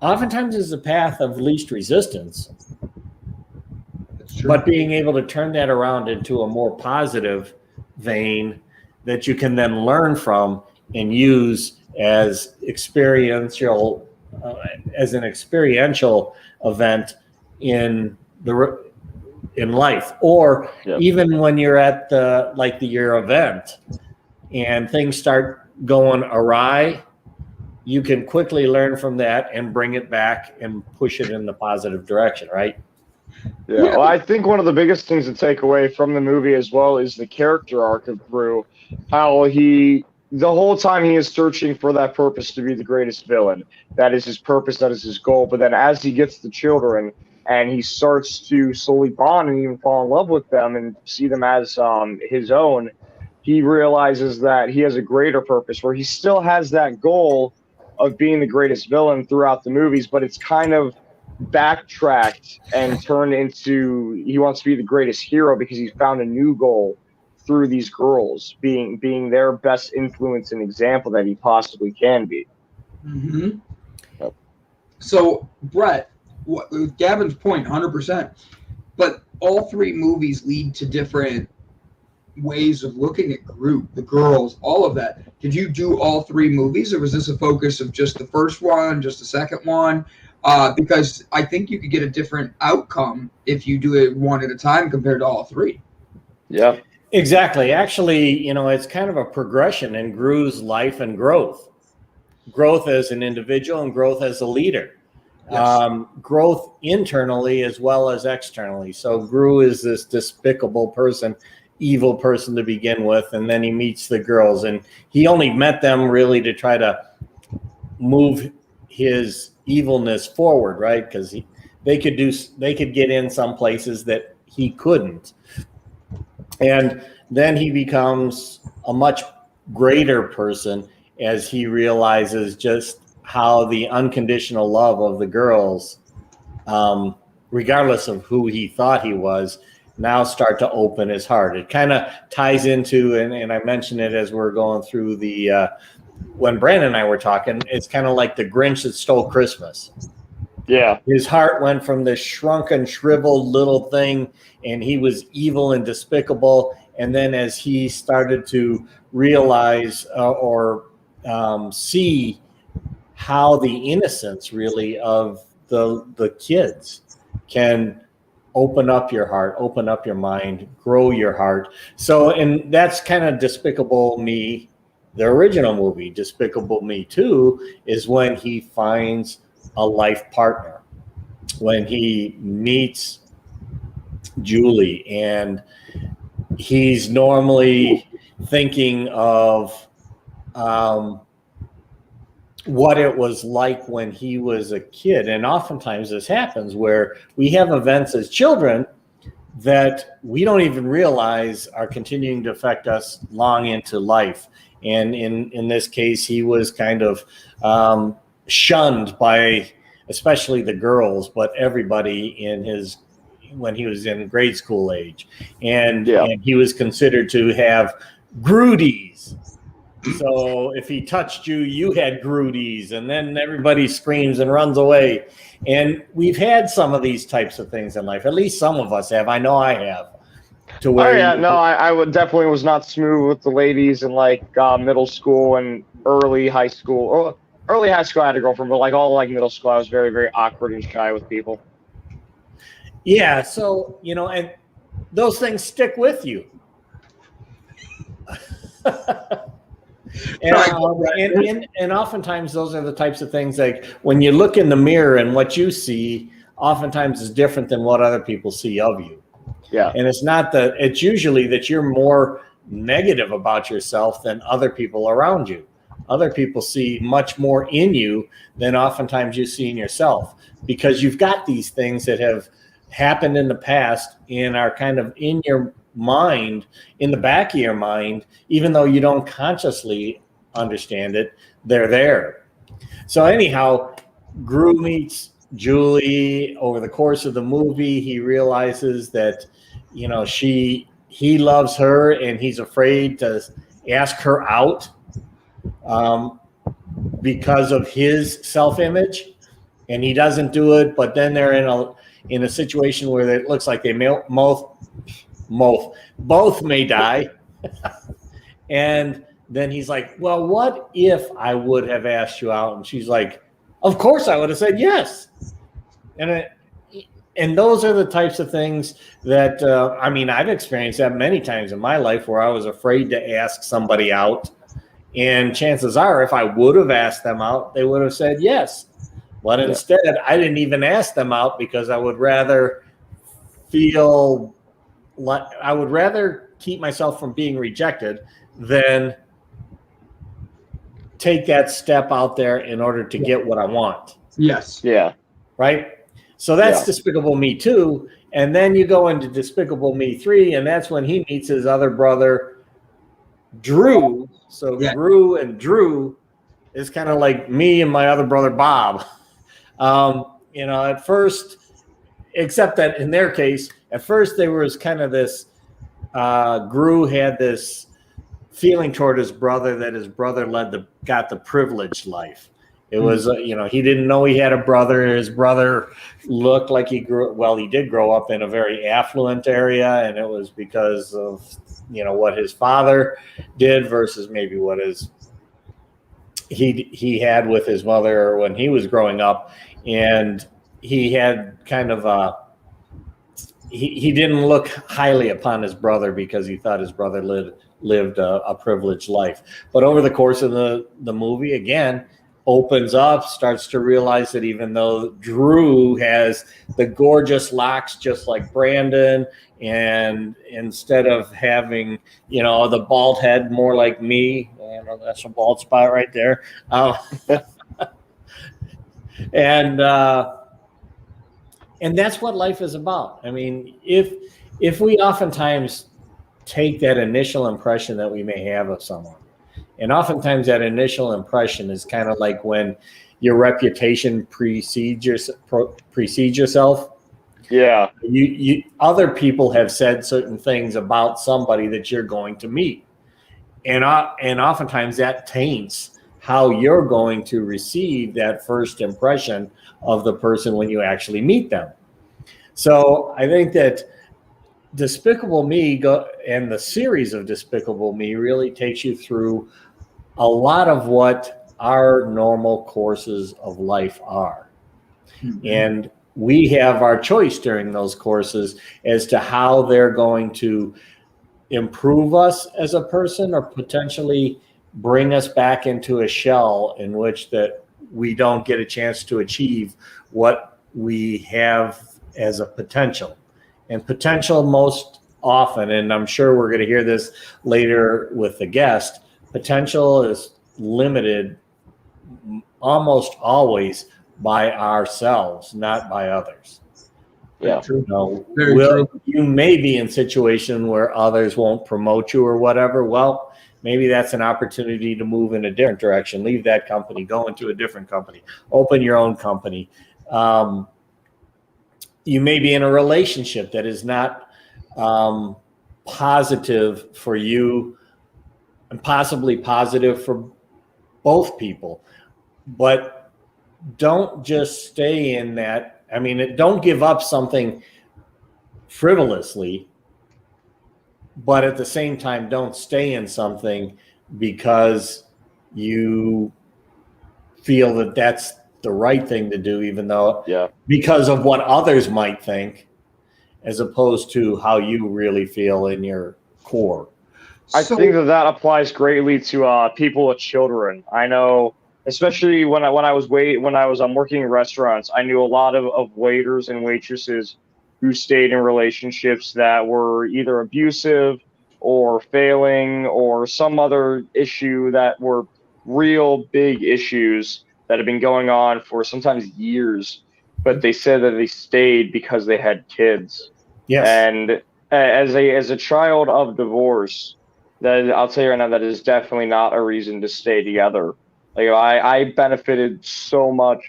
oftentimes is the path of least resistance. That's true. But being able to turn that around into a more positive vein that you can then learn from and use as experiential, as an experiential event in life, or even when you're at your event and things start going awry, you can quickly learn from that and bring it back and push it in the positive direction, right? Yeah, well, I think one of the biggest things to take away from the movie as well is the character arc of Gru. How the whole time he is searching for that purpose to be the greatest villain. That is his purpose, that is his goal. But then as he gets the children and he starts to slowly bond and even fall in love with them and see them as his own, he realizes that he has a greater purpose where he still has that goal of being the greatest villain throughout the movies, but it's kind of backtracked and turned into he wants to be the greatest hero because he's found a new goal through these girls being their best influence and example that he possibly can be. Mm-hmm. Yep. So Brett, with Gavin's point, 100%, but all 3 movies lead to different ways of looking at the girls, all of that. Did you do all 3 movies, or was this a focus of just the first one, just the second one? Because I think you could get a different outcome if you do it one at a time compared to all 3. Yeah, exactly. Actually, you know, it's kind of a progression in Gru's life and growth as an individual and growth as a leader. Yes. Growth internally as well as externally. So Gru is this despicable person, evil person to begin with, and then he meets the girls, and he only met them really to try to move his evilness forward, right? Because they could get in some places that he couldn't, and then he becomes a much greater person as he realizes just how the unconditional love of the girls, regardless of who he thought he was, now start to open his heart. It kind of ties into, and I mentioned it as we're going through when Brandon and I were talking, it's kind of like the Grinch that stole Christmas. Yeah. His heart went from this shrunken, shriveled little thing, and he was evil and despicable. And then as he started to realize or see how the innocence really of the kids can open up your heart, open up your mind, grow your heart. So, and that's kind of Despicable Me. The original movie, Despicable Me 2, is when he finds a life partner, when he meets Julie, and he's normally thinking of what it was like when he was a kid. And oftentimes this happens where we have events as children that we don't even realize are continuing to affect us long into life. And in this case, he was kind of shunned by especially the girls, but everybody when he was in grade school age. And he was considered to have Grudies. So if he touched you, you had Grudies, and then everybody screams and runs away. And we've had some of these types of things in life. At least some of us have. I know I have. To where I would definitely was not smooth with the ladies in like middle school and early high school. Or early high school I had a girlfriend, but like all like middle school I was very, very awkward and shy with people. Yeah, so and those things stick with you. And oftentimes those are the types of things like when you look in the mirror and what you see oftentimes is different than what other people see of you. Yeah. And it's usually that you're more negative about yourself than other people around you. Other people see much more in you than oftentimes you see in yourself, because you've got these things that have happened in the past and are kind of in your mind, in the back of your mind, even though you don't consciously understand it, they're there. So anyhow, Gru meets Julie. Over the course of the movie, he realizes that, you know, he loves her and he's afraid to ask her out because of his self-image, and he doesn't do it. But then they're in a situation where it looks like they both may die. And then he's like, well, what if I would have asked you out? And she's like, of course I would have said yes. And those are the types of things that, I've experienced that many times in my life where I was afraid to ask somebody out. And chances are, if I would have asked them out, they would have said yes. But instead, I didn't even ask them out because I would rather keep myself from being rejected than take that step out there in order to get what I want. Yes. Yeah. Right? So that's Despicable Me 2. And then you go into Despicable Me 3, and that's when he meets his other brother, Drew. So Gru and Drew is kind of like me and my other brother, Bob. At first, except that in their case, at first there was kind of this, Gru had this feeling toward his brother that his brother got the privileged life. It was, he didn't know he had a brother. His brother looked like he did grow up in a very affluent area, and it was because of, what his father did versus maybe what he had with his mother when he was growing up. And he had kind of he didn't look highly upon his brother because he thought his brother lived a privileged life. But over the course of the movie, again, opens up, starts to realize that even though Drew has the gorgeous locks just like Brandon, and instead of having, the bald head more like me, that's a bald spot right there. And that's what life is about. I mean, if we oftentimes take that initial impression that we may have of someone, and oftentimes that initial impression is kind of like when your reputation precedes yourself. Yeah. You other people have said certain things about somebody that you're going to meet. And oftentimes that taints how you're going to receive that first impression of the person when you actually meet them. So I think that Despicable Me and the series of Despicable Me really takes you through a lot of what our normal courses of life are. Mm-hmm. And we have our choice during those courses as to how they're going to improve us as a person or potentially bring us back into a shell in which that we don't get a chance to achieve what we have as a potential. And potential most often, and I'm sure we're going to hear this later with the guest, potential is limited almost always by ourselves, not by others. Yeah. You may be in a situation where others won't promote you or whatever. Well, maybe that's an opportunity to move in a different direction, leave that company, go into a different company, open your own company. You may be in a relationship that is not positive for you and possibly positive for both people. But don't just stay in that. I mean, don't give up something frivolously, but at the same time, don't stay in something because you feel that that's the right thing to do, even though because of what others might think, as opposed to how you really feel in your core. I think that applies greatly to people with children. I know, especially when I was working in restaurants, I knew a lot of waiters and waitresses who stayed in relationships that were either abusive or failing or some other issue that were real big issues that have been going on for sometimes years. But they said that they stayed because they had kids. Yes. And as a child of divorce, that I'll tell you right now, that is definitely not a reason to stay together. Like I benefited so much,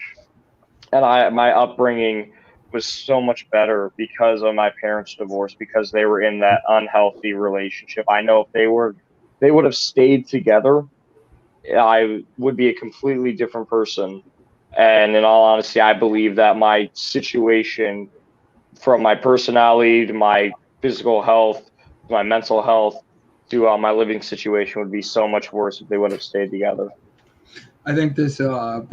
and my upbringing was so much better because of my parents' divorce, because they were in that unhealthy relationship. I know if they would have stayed together, I would be a completely different person. And in all honesty, I believe that my situation, from my personality to my physical health, to my mental health, to my living situation, would be so much worse if they would have stayed together. I think that's a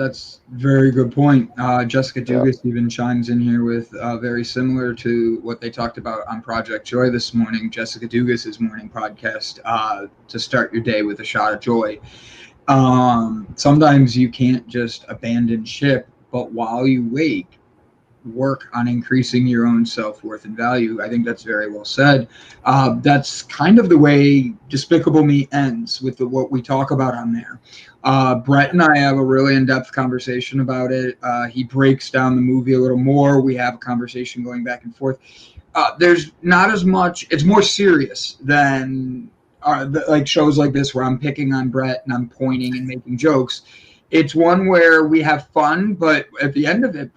very good point. Jessica Dugas even chimes in here with very similar to what they talked about on Project Joy this morning, Jessica Dugas's morning podcast, to start your day with a shot of joy. Sometimes you can't just abandon ship, but while you wait, work on increasing your own self-worth and value. I think that's very well said. That's kind of the way Despicable Me ends, with what we talk about on there. Brett and I have a really in-depth conversation about it. He breaks down the movie a little more. We have a conversation going back and forth. There's not as much, it's more serious than like shows like this where I'm picking on Brett and I'm pointing and making jokes. It's one where we have fun, but at the end of it,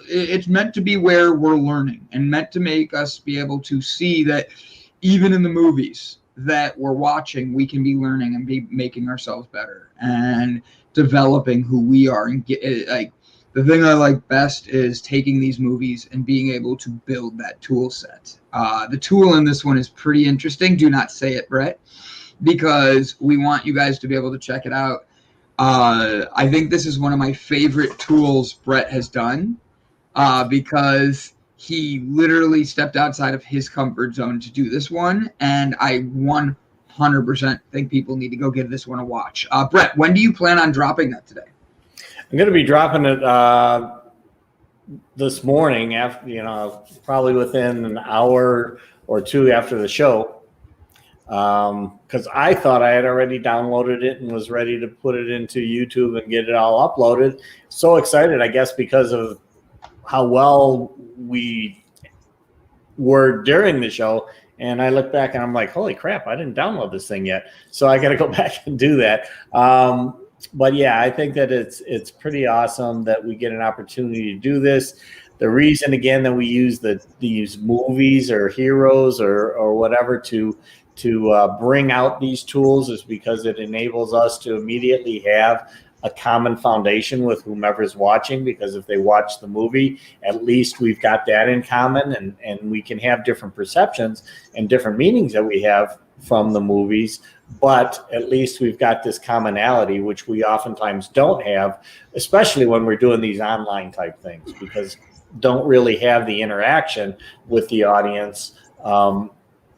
it's meant to be where we're learning and meant to make us be able to see that even in the movies that we're watching, we can be learning and be making ourselves better and developing who we are. And like the thing I like best is taking these movies and being able to build that tool set. The tool in this one is pretty interesting. Do not say it, Brett, because we want you guys to be able to check it out. I think this is one of my favorite tools Brett has done. Because he literally stepped outside of his comfort zone to do this one, and I 100% think people need to go give this one a watch. Brett, when do you plan on dropping that today? I'm going to be dropping it this morning, after probably within an hour or two after the show, because I thought I had already downloaded it and was ready to put it into YouTube and get it all uploaded. So excited, I guess, because of how well we were during the show. And I look back and I'm like, holy crap, I didn't download this thing yet. So I got to go back and do that. But yeah, I think that it's pretty awesome that we get an opportunity to do this. The reason, again, that we use these movies or heroes or whatever to bring out these tools is because it enables us to immediately have a common foundation with whomever's watching, because if they watch the movie, at least we've got that in common, and we can have different perceptions and different meanings that we have from the movies, but at least we've got this commonality, which we oftentimes don't have, especially when we're doing these online type things, because don't really have the interaction with the audience.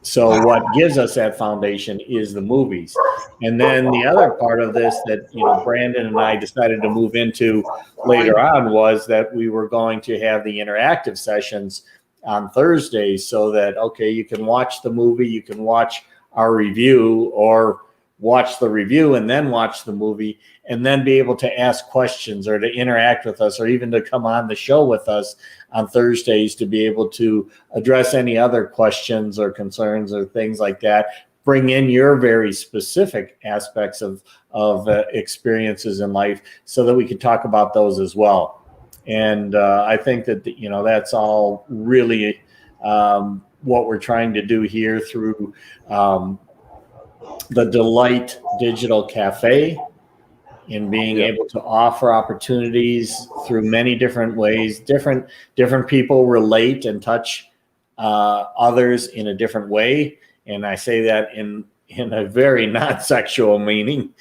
So what gives us that foundation is the movies. And then the other part of this that, Brandon and I decided to move into later on was that we were going to have the interactive sessions on Thursdays, so that, okay, you can watch the movie, you can watch our review, or watch the review and then watch the movie, and then be able to ask questions or to interact with us, or even to come on the show with us on Thursdays to be able to address any other questions or concerns or things like that. Bring in your very specific aspects of experiences in life so that we can talk about those as well. And I think that, that's all really what we're trying to do here through the Delight Digital Cafe, in being able to offer opportunities through many different ways. Different people relate and touch others in a different way. And I say that in a very non-sexual meaning.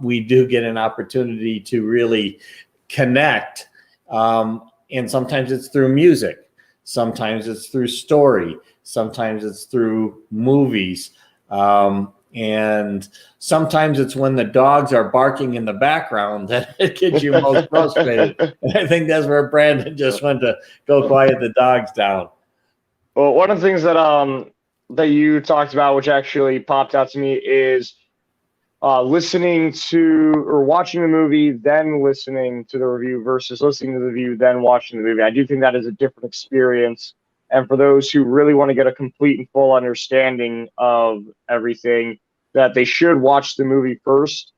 We do get an opportunity to really connect. And sometimes it's through music. Sometimes it's through story. Sometimes it's through movies. And sometimes it's when the dogs are barking in the background that it gets you most frustrated. And I think that's where Brandon just went to go quiet the dogs down. Well, one of the things that you talked about, which actually popped out to me, is listening to or watching the movie, then listening to the review versus listening to the review, then watching the movie. I do think that is a different experience. And for those who really want to get a complete and full understanding of everything, that they should watch the movie first,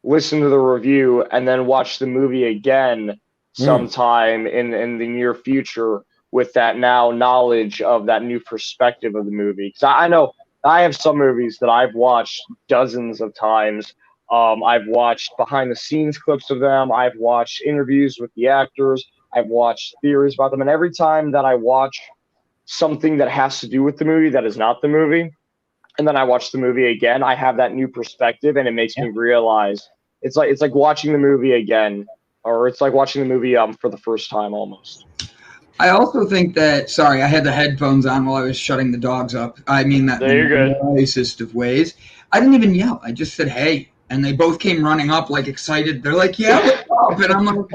listen to the review, and then watch the movie again sometime in the near future with that now knowledge of that new perspective of the movie. Because I know I have some movies that I've watched dozens of times. I've watched behind-the-scenes clips of them. I've watched interviews with the actors. I've watched theories about them. And every time that I watch something that has to do with the movie that is not the movie, and then I watch the movie again, I have that new perspective, and it makes me realize it's like watching the movie again, or it's like watching the movie for the first time almost. I also think that, sorry, I had the headphones on while I was shutting the dogs up. I mean that in the nicest of ways. I didn't even yell. I just said, hey, and they both came running up like excited. They're like, yeah, what's up? And I'm like,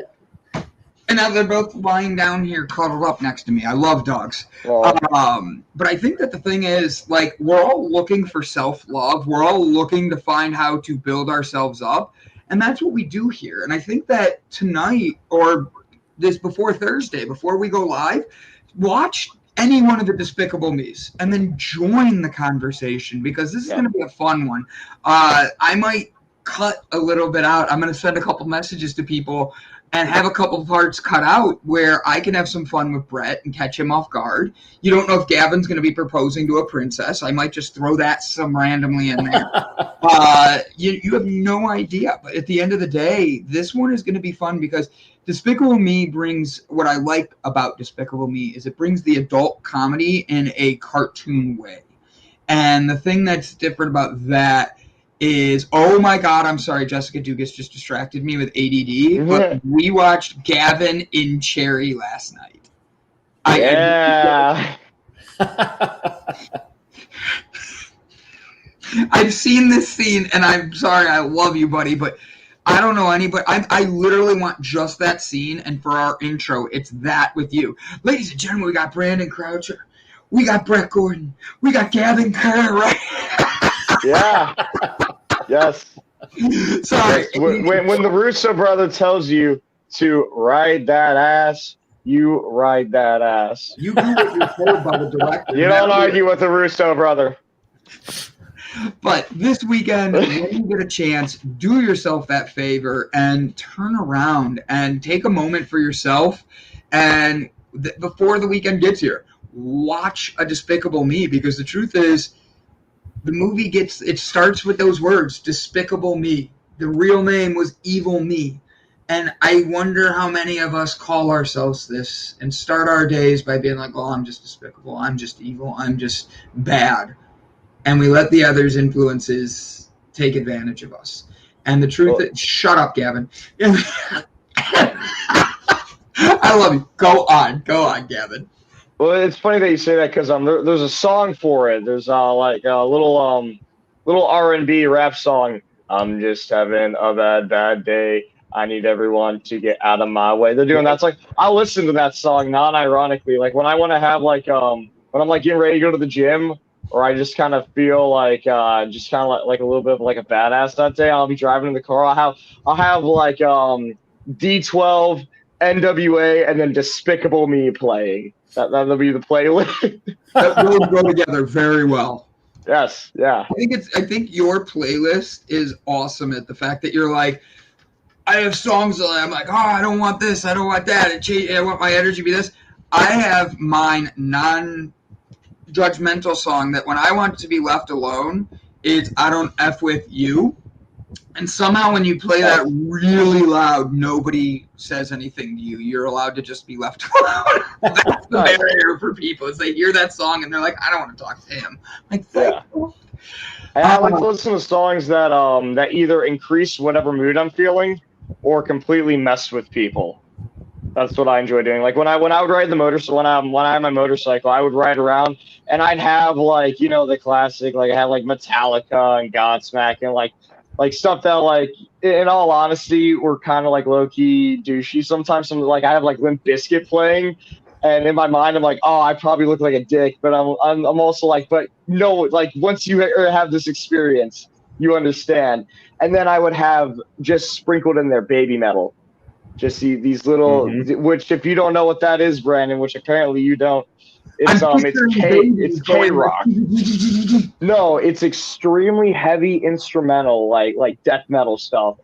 and now they're both lying down here cuddled up next to me. I love dogs. But I think that the thing is, like, we're all looking for self-love. We're all looking to find how to build ourselves up. And that's what we do here. And I think that tonight, or this before Thursday, before we go live, watch any one of the Despicable Me's and then join the conversation, because this is going to be a fun one. I might cut a little bit out. I'm going to send a couple messages to people and have a couple parts cut out where I can have some fun with Brett and catch him off guard. You don't know if Gavin's going to be proposing to a princess. I might just throw that some randomly in there. You have no idea. But at the end of the day, this one is going to be fun because Despicable Me brings, what I like about Despicable Me is it brings the adult comedy in a cartoon way. And the thing that's different about that is, oh my God, I'm sorry, Jessica Dugas just distracted me with ADD, but we watched Gavin in Cherry last night. I've seen this scene, and I'm sorry, I love you, buddy, but I don't know anybody. I literally want just that scene, and for our intro, it's that with you. Ladies and gentlemen, we got Brandon Croucher. We got Brett Gordon. We got Gavin Kerr, right? Yeah. Yes. Sorry. When the Russo brother tells you to ride that ass, you ride that ass. You do what you're told by the director. You don't argue with the Russo brother. But this weekend, when you get a chance, do yourself that favor and turn around and take a moment for yourself. And before the weekend gets here, watch a Despicable Me, because the truth is, the movie starts with those words, Despicable Me. The real name was Evil Me. And I wonder how many of us call ourselves this and start our days by being like, oh, I'm just despicable, I'm just evil, I'm just bad. And we let the others' influences take advantage of us. And the truth is, shut up, Gavin. I love you. Go on, Gavin. Well, it's funny that you say that, because there's a song for it. There's like a little R&B rap song. I'm just having a bad day. I need everyone to get out of my way. They're doing that. It's like, I'll listen to that song non-ironically. Like when I want to have like when I'm like getting ready to go to the gym, or I just kind of feel like just kind of like a little bit of like a badass that day. I'll be driving in the car. I'll have like D12, NWA, and then Despicable Me playing. That'll be the playlist. That will go together very well. Yes, yeah. I think your playlist is awesome at the fact that you're like, I have songs that I'm like, oh, I don't want this, I don't want that. I want my energy to be this. I have mine non-judgmental song that when I want to be left alone, it's I Don't F With You. And somehow when you play that really loud, nobody says anything to you. You're allowed to just be left alone. That's the barrier for people, is they hear that song and they're like, I don't want to talk to him. Like, yeah. And I like to listen to songs that that either increase whatever mood I'm feeling or completely mess with people. That's what I enjoy doing. Like when I would ride the motorcycle, when I had my motorcycle, I would ride around and I'd have like, the classic, like I had like Metallica and Godsmack and like stuff that like in all honesty were kind of like low key douchey. Sometimes some like I have like Limp Bizkit playing, and in my mind I'm like, oh, I probably look like a dick, but I'm also like, but no, like once you have this experience, you understand. And then I would have just sprinkled in there baby metal. Just see these little, which if you don't know what that is, Brandon, which apparently you don't, it's K rock. No, it's extremely heavy instrumental, like death metal stuff,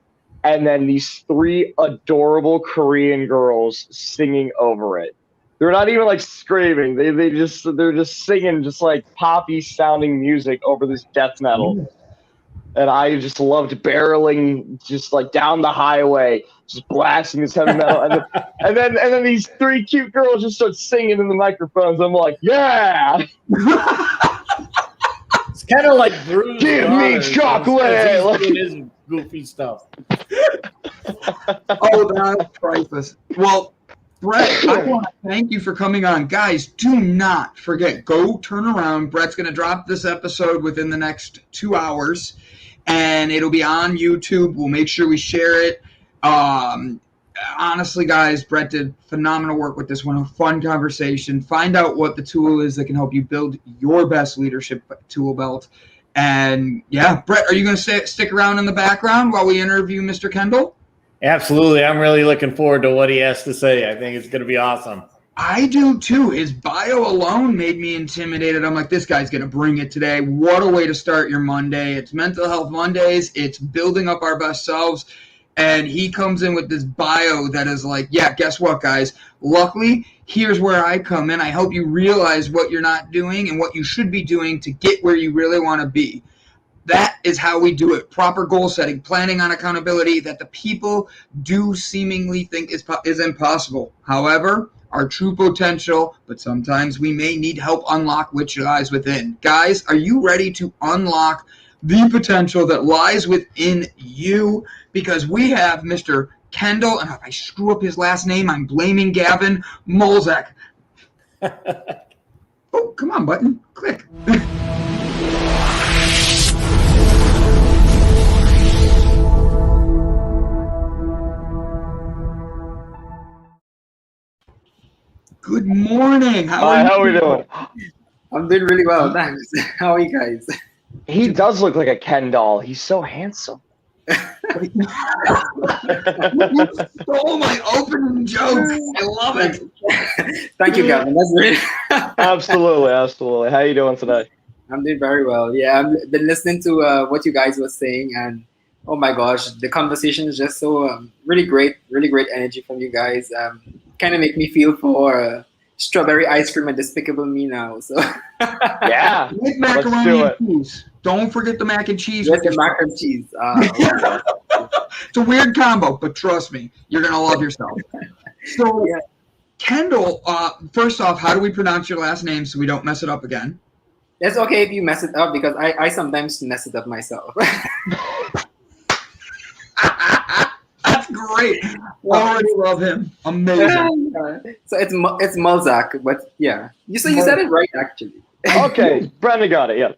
and then these 3 adorable Korean girls singing over it. They're not even like screaming; they're just singing just like poppy sounding music over this death metal. And I just loved barreling just like down the highway, just blasting this heavy metal, and then these 3 cute girls just start singing in the microphones. I'm like, yeah, it's kind of like Drew's give me chocolate. Like his goofy stuff. Oh, that's priceless. Well, Brett, I want to thank you for coming on. Guys, do not forget, go turn around. Brett's going to drop this episode within the next 2 hours, and it'll be on YouTube. We'll make sure we share it. Honestly, guys, Brett did phenomenal work with this one. A fun conversation. Find out what the tool is that can help you build your best leadership tool belt. And, yeah, Brett, are you going to stick around in the background while we interview Mr. Kendell? Absolutely. I'm really looking forward to what he has to say. I think it's going to be awesome. I do too. His bio alone made me intimidated. I'm like, this guy's going to bring it today. What a way to start your Monday. It's Mental Health Mondays. It's building up our best selves. And he comes in with this bio that is like, yeah, guess what, guys? Luckily, here's where I come in. I help you realize what you're not doing and what you should be doing to get where you really want to be. That is how we do it. Proper goal setting, planning on accountability that the people do seemingly think is impossible. However, our true potential, but sometimes we may need help unlock which lies within. Guys, are you ready to unlock the potential that lies within you? Because we have Mr. Kendell, and if I screw up his last name, I'm blaming Gavin Mulzac. Oh, come on, button. Click. Good morning. How are we doing? I'm doing really well, thanks. How are you guys? He does look like a Ken doll. He's so handsome. You stole my opening joke. I love it. Thank you, Gavin. That's great. Absolutely. How are you doing today? I'm doing very well. Yeah, I've been listening to what you guys were saying, and oh my gosh, the conversation is just so really great energy from you guys. Kind of make me feel for strawberry ice cream and Despicable Me now. So yeah, with macaroni and cheese. Don't forget the mac and cheese. With the mac and cheese. It's a weird combo, but trust me, you're gonna love yourself. So, yeah. Kendell, first off, how do we pronounce your last name so we don't mess it up again? It's okay if you mess it up because I sometimes mess it up myself. That's great. I already love him. Amazing. So it's Mulzac, but yeah, you said it right actually. Okay, Brandon got it. Yeah.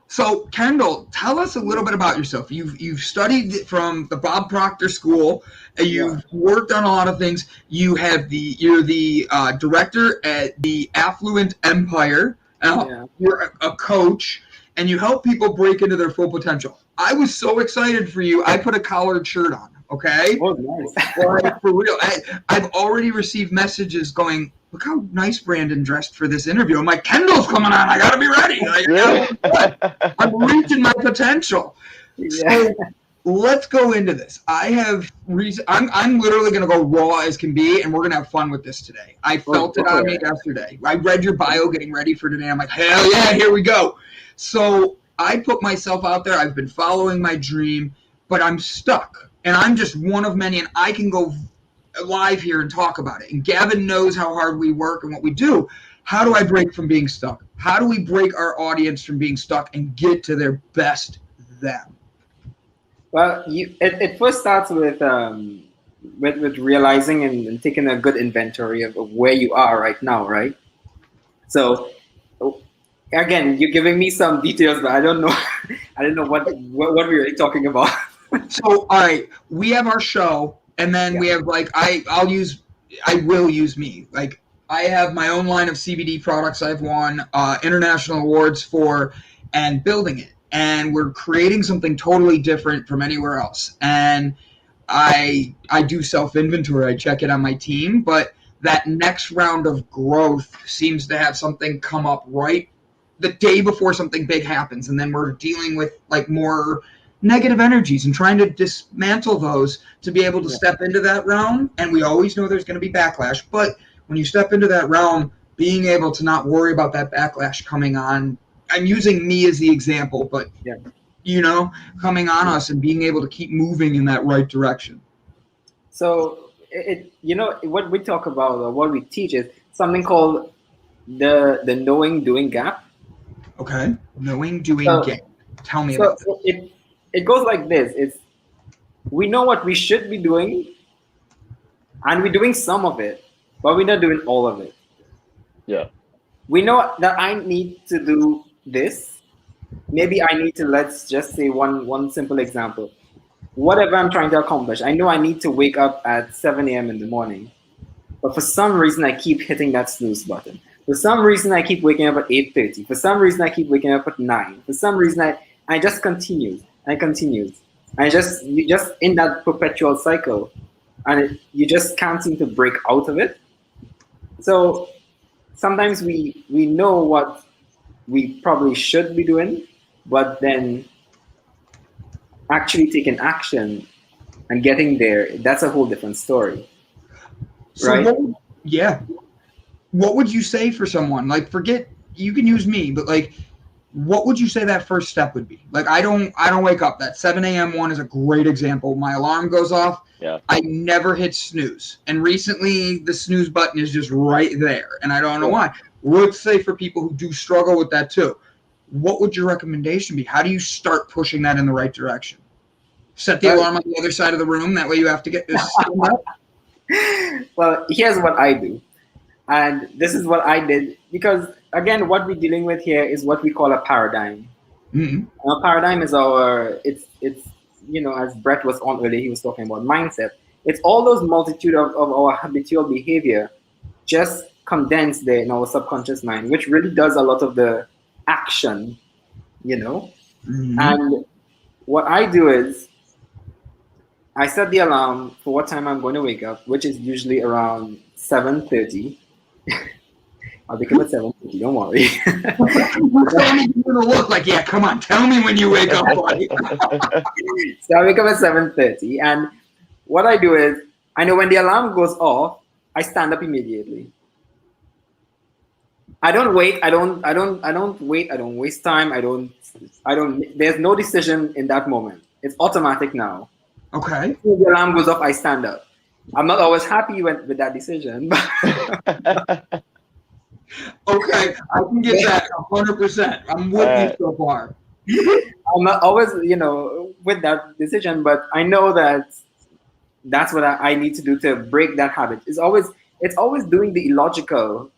So Kendell, tell us a little bit about yourself. You've studied from the Bob Proctor School. You've worked on a lot of things. You're the director at the Affluent Empire. You're a coach, and you help people break into their full potential. I was so excited for you. I put a collared shirt on. Okay. Oh, nice. Like, for real. I've already received messages going, look how nice Brandon dressed for this interview. I'm like, Kendall's coming on. I got to be ready. Like, I'm reaching my potential. Yeah. So let's go into this. I'm literally going to go raw as can be, and we're going to have fun with this today. I felt it on me yesterday. I read your bio getting ready for today. I'm like, hell yeah, here we go. So I put myself out there. I've been following my dream, but I'm stuck. And I'm just one of many, and I can go live here and talk about it. And Gavin knows how hard we work and what we do. How do I break from being stuck? How do we break our audience from being stuck and get to their best them? Well, it first starts with with realizing and taking a good inventory of where you are right now, right? So again, you're giving me some details, but I don't know. I don't know what we're really talking about. So, all right, we have our show, and then we have like I will use me. Like I have my own line of CBD products. I've won international awards for, and building it, and we're creating something totally different from anywhere else. And I do self inventory. I check it on my team, but that next round of growth seems to have something come up right the day before something big happens, and then we're dealing with like more negative energies and trying to dismantle those to be able to step into that realm. And we always know there's going to be backlash, but when you step into that realm, being able to not worry about that backlash coming on, I'm using me as the example, but coming on us and being able to keep moving in that right direction. So what we talk about or what we teach is something called the knowing doing gap. Okay, knowing doing gap. Tell me about that. It goes like this. We know what we should be doing, and we're doing some of it, but we're not doing all of it. Yeah. We know that I need to do this. Maybe I need to, let's just say one simple example. Whatever I'm trying to accomplish, I know I need to wake up at 7 a.m. in the morning, but for some reason I keep hitting that snooze button. For some reason I keep waking up at 8:30. For some reason I keep waking up at 9. For some reason I just continue. And continues. And you just in that perpetual cycle, and you just can't seem to break out of it. So sometimes we know what we probably should be doing, but then actually taking action and getting there, that's a whole different story. So right? What would you say for someone? Like, forget, you can use me, but like, what would you say that first step would be? Like, I don't wake up. That 7 a.m. one is a great example. My alarm goes off. Yeah. I never hit snooze. And recently, the snooze button is just right there. And I don't know why. Let's say for people who do struggle with that too, what would your recommendation be? How do you start pushing that in the right direction? Set the alarm on the other side of the room. That way you have to get this. Well, here's what I do. And this is what I did, because again, what we're dealing with here is what we call a paradigm. Mm-hmm. A paradigm is it's as Brett was on earlier, he was talking about mindset. It's all those multitude of our habitual behavior just condensed there in our subconscious mind, which really does a lot of the action, Mm-hmm. And what I do is I set the alarm for what time I'm going to wake up, which is usually around 7:30. I'll wake up at 7:30, don't worry. You're gonna look like, yeah, come on, tell me when you wake up, buddy. So I wake up at 7:30, and what I do is, I know when the alarm goes off, I stand up immediately. I don't wait. I don't wait. I don't waste time. There's no decision in that moment. It's automatic now. Okay. When the alarm goes off, I stand up. I'm not always happy with that decision. But okay, I can get that 100%. I'm with you so far. I'm not always, with that decision, but I know that that's what I need to do to break that habit. It's always doing the illogical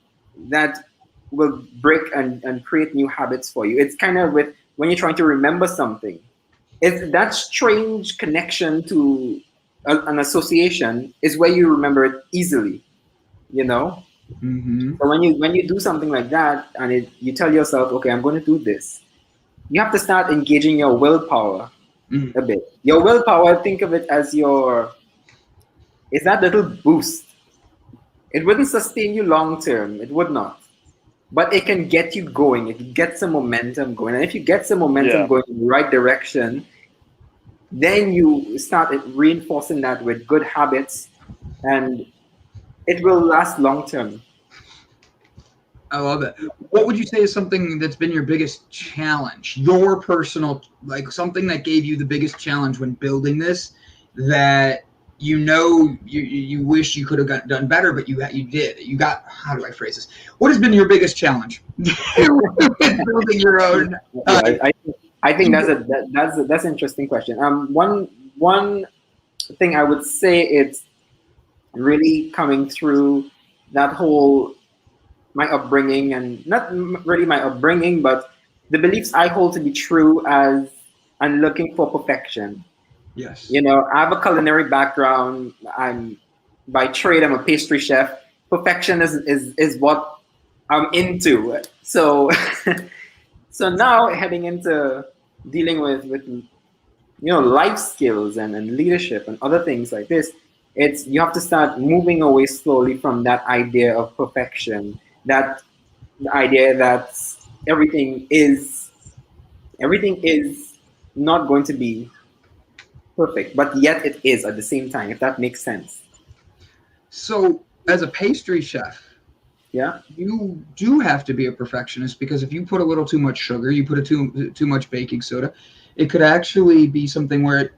that will break and create new habits for you. It's kind of with when you're trying to remember something. It's that strange connection to an association is where you remember it easily, Mm-hmm. So when you do something like that and you tell yourself, okay, I'm going to do this, you have to start engaging your willpower a bit. Your willpower, think of it as it's that little boost. It wouldn't sustain you long term. It would not. But it can get you going. It can get some momentum going. And if you get some momentum going in the right direction, then you start reinforcing that with good habits, and it will last long term. I love it. What would you say is something that's been your biggest challenge? Your personal, like something that gave you the biggest challenge when building this, that you wish you could have done better, but you did. You got, how do I phrase this? What has been your biggest challenge? Building your own. I think that's an interesting question. One thing I would say, it's really coming through that whole my upbringing, and not really my upbringing, but the beliefs I hold to be true as and looking for perfection. Yes. You know, I have a culinary background. I'm by trade, I'm a pastry chef. Perfection is what I'm into. So so now heading into dealing with life skills and leadership and other things like this, it's you have to start moving away slowly from that idea of perfection, that the idea that everything is not going to be perfect, but yet it is at the same time, if that makes sense. So, as a pastry chef, Yeah. you do have to be a perfectionist, because if you put a little too much sugar, you put too much baking soda, it could actually be something where it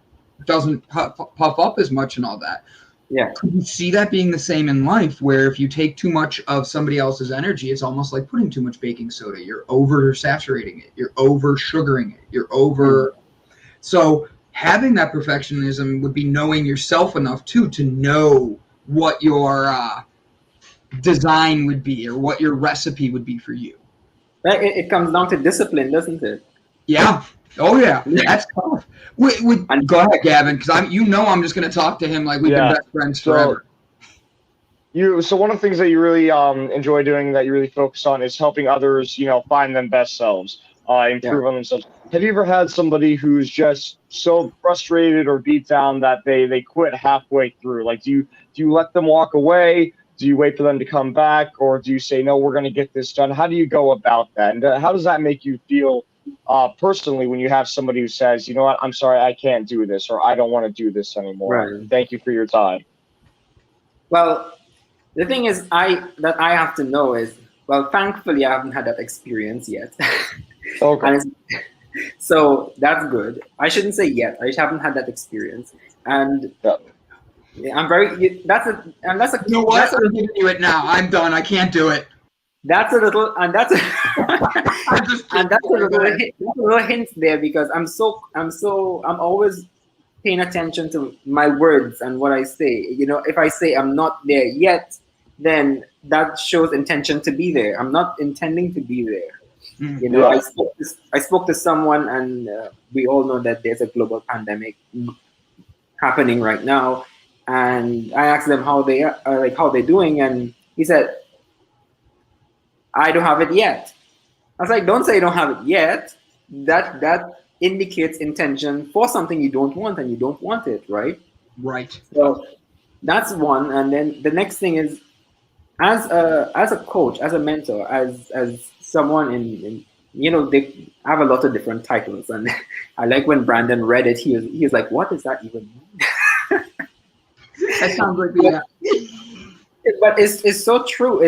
doesn't puff up as much and all that. Yeah. Could you see that being the same in life, where if you take too much of somebody else's energy, it's almost like putting too much baking soda. You're oversaturating it. You're over sugaring it. You're over. So having that perfectionism would be knowing yourself enough too to know what your design would be or what your recipe would be for you. Right. It comes down to discipline, doesn't it? Yeah. Oh yeah. That's tough. Go ahead, Gavin, because I'm just going to talk to him like we've been best friends forever. So one of the things that you really enjoy doing, that you really focus on, is helping others, find their best selves, improve on themselves. Have you ever had somebody who's just so frustrated or beat down that they quit halfway through? Like, do you let them walk away? Do you wait for them to come back, or do you say, no, we're going to get this done? How do you go about that? And how does that make you feel personally when you have somebody who says, you know what, I'm sorry, I can't do this, or I don't want to do this anymore. Right. Thank you for your time. Well, the thing is, I have to know is, well, thankfully I haven't had that experience yet. Okay. So that's good. I shouldn't say yet. I haven't had that experience, and I'm very. That's a. You know what? I'm giving you it now. I'm done. I can't do it. That's a little, and that's a, and that's a little hint there, because I'm always paying attention to my words and what I say. If I say I'm not there yet, then that shows intention to be there. I'm not intending to be there. I spoke to someone, and we all know that there's a global pandemic happening right now, and I asked them how they're doing, and he said, I don't have it yet. I was like, don't say you don't have it yet. That indicates intention for something you don't want, and you don't want it, right? Right. So that's one. And then the next thing is, as a coach, as a mentor, as someone in they have a lot of different titles, and I like when Brandon read it, he was like, what does that even mean? That sounds like But it's so true.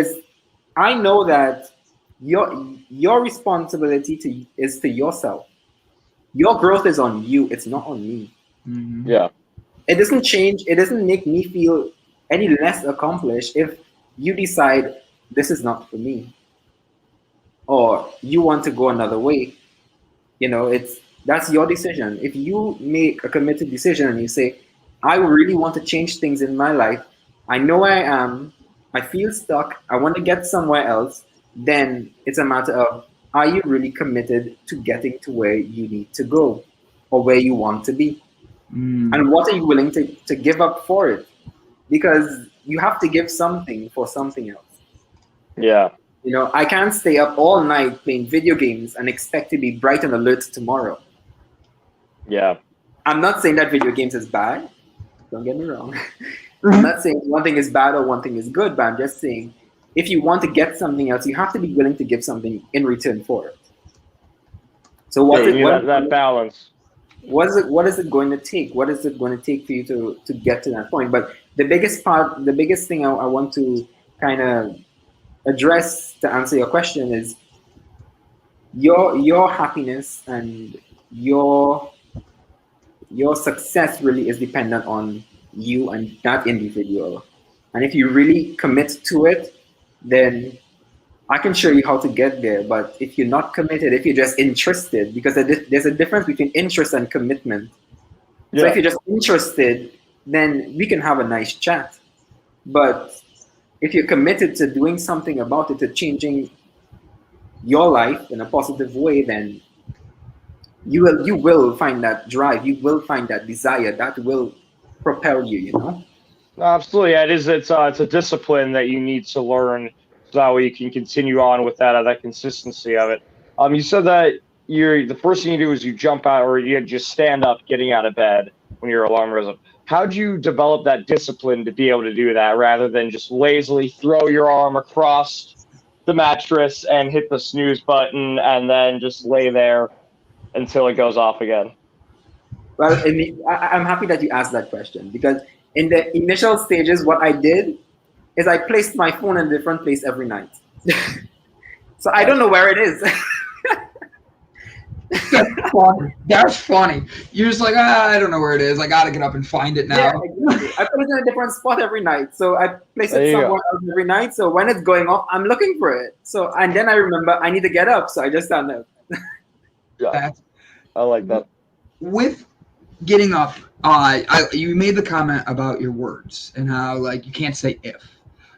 I know that your responsibility is to yourself. Your growth is on you. It's not on me. Mm-hmm. Yeah. It doesn't change. It doesn't make me feel any less accomplished if you decide this is not for me, or you want to go another way. That's your decision. If you make a committed decision and you say, I really want to change things in my life, I know I am, I feel stuck, I want to get somewhere else, then it's a matter of, are you really committed to getting to where you need to go or where you want to be? And what are you willing to give up for it? Because you have to give something for something else. Yeah. I can't stay up all night playing video games and expect to be bright and alert tomorrow. Yeah. I'm not saying that video games is bad. Don't get me wrong. I'm not saying one thing is bad or one thing is good, but I'm just saying, if you want to get something else, you have to be willing to give something in return for it. So that balance. What is it going to take? What is it going to take for you to get to that point? But the biggest thing I want to kind of address to answer your question is your happiness and your success really is dependent on you and that individual. And if you really commit to it, then I can show you how to get there. But if you're not committed, if you're just interested, because there's a difference between interest and commitment. Yeah. So if you're just interested, then we can have a nice chat. But if you're committed to doing something about it, to changing your life in a positive way, then you will find that drive, you will find that desire that will propel you, you know? Absolutely, yeah, it is. It's a discipline that you need to learn, so that way you can continue on with that consistency of it. You said that the first thing you do is you jump out, or you just stand up, getting out of bed when your alarm goes up. How'd you develop that discipline to be able to do that, rather than just lazily throw your arm across the mattress and hit the snooze button and then just lay there until it goes off again? Well, I'm happy that you asked that question, because in the initial stages, what I did is I placed my phone in a different place every night. So I don't know where it is. That's funny. That's funny. You're just like, I don't know where it is. I got to get up and find it now. Yeah, exactly. I put it in a different spot every night. So I place it somewhere else every night. So when it's going off, I'm looking for it. So, and then I remember I need to get up. So I just stand up. Yeah, I like that. With getting up, you made the comment about your words and how, like, you can't say if.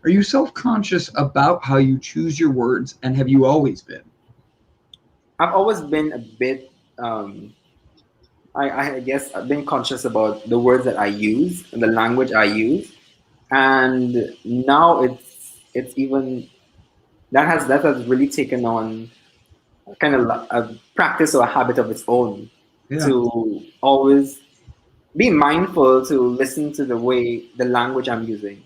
Are you self-conscious about how you choose your words, and have you always been? I've always been a bit, I guess I've been conscious about the words that I use and the language I use. And now it's even, that has really taken on kind of a practice or a habit of its own. Yeah. To always be mindful to listen to the language I'm using,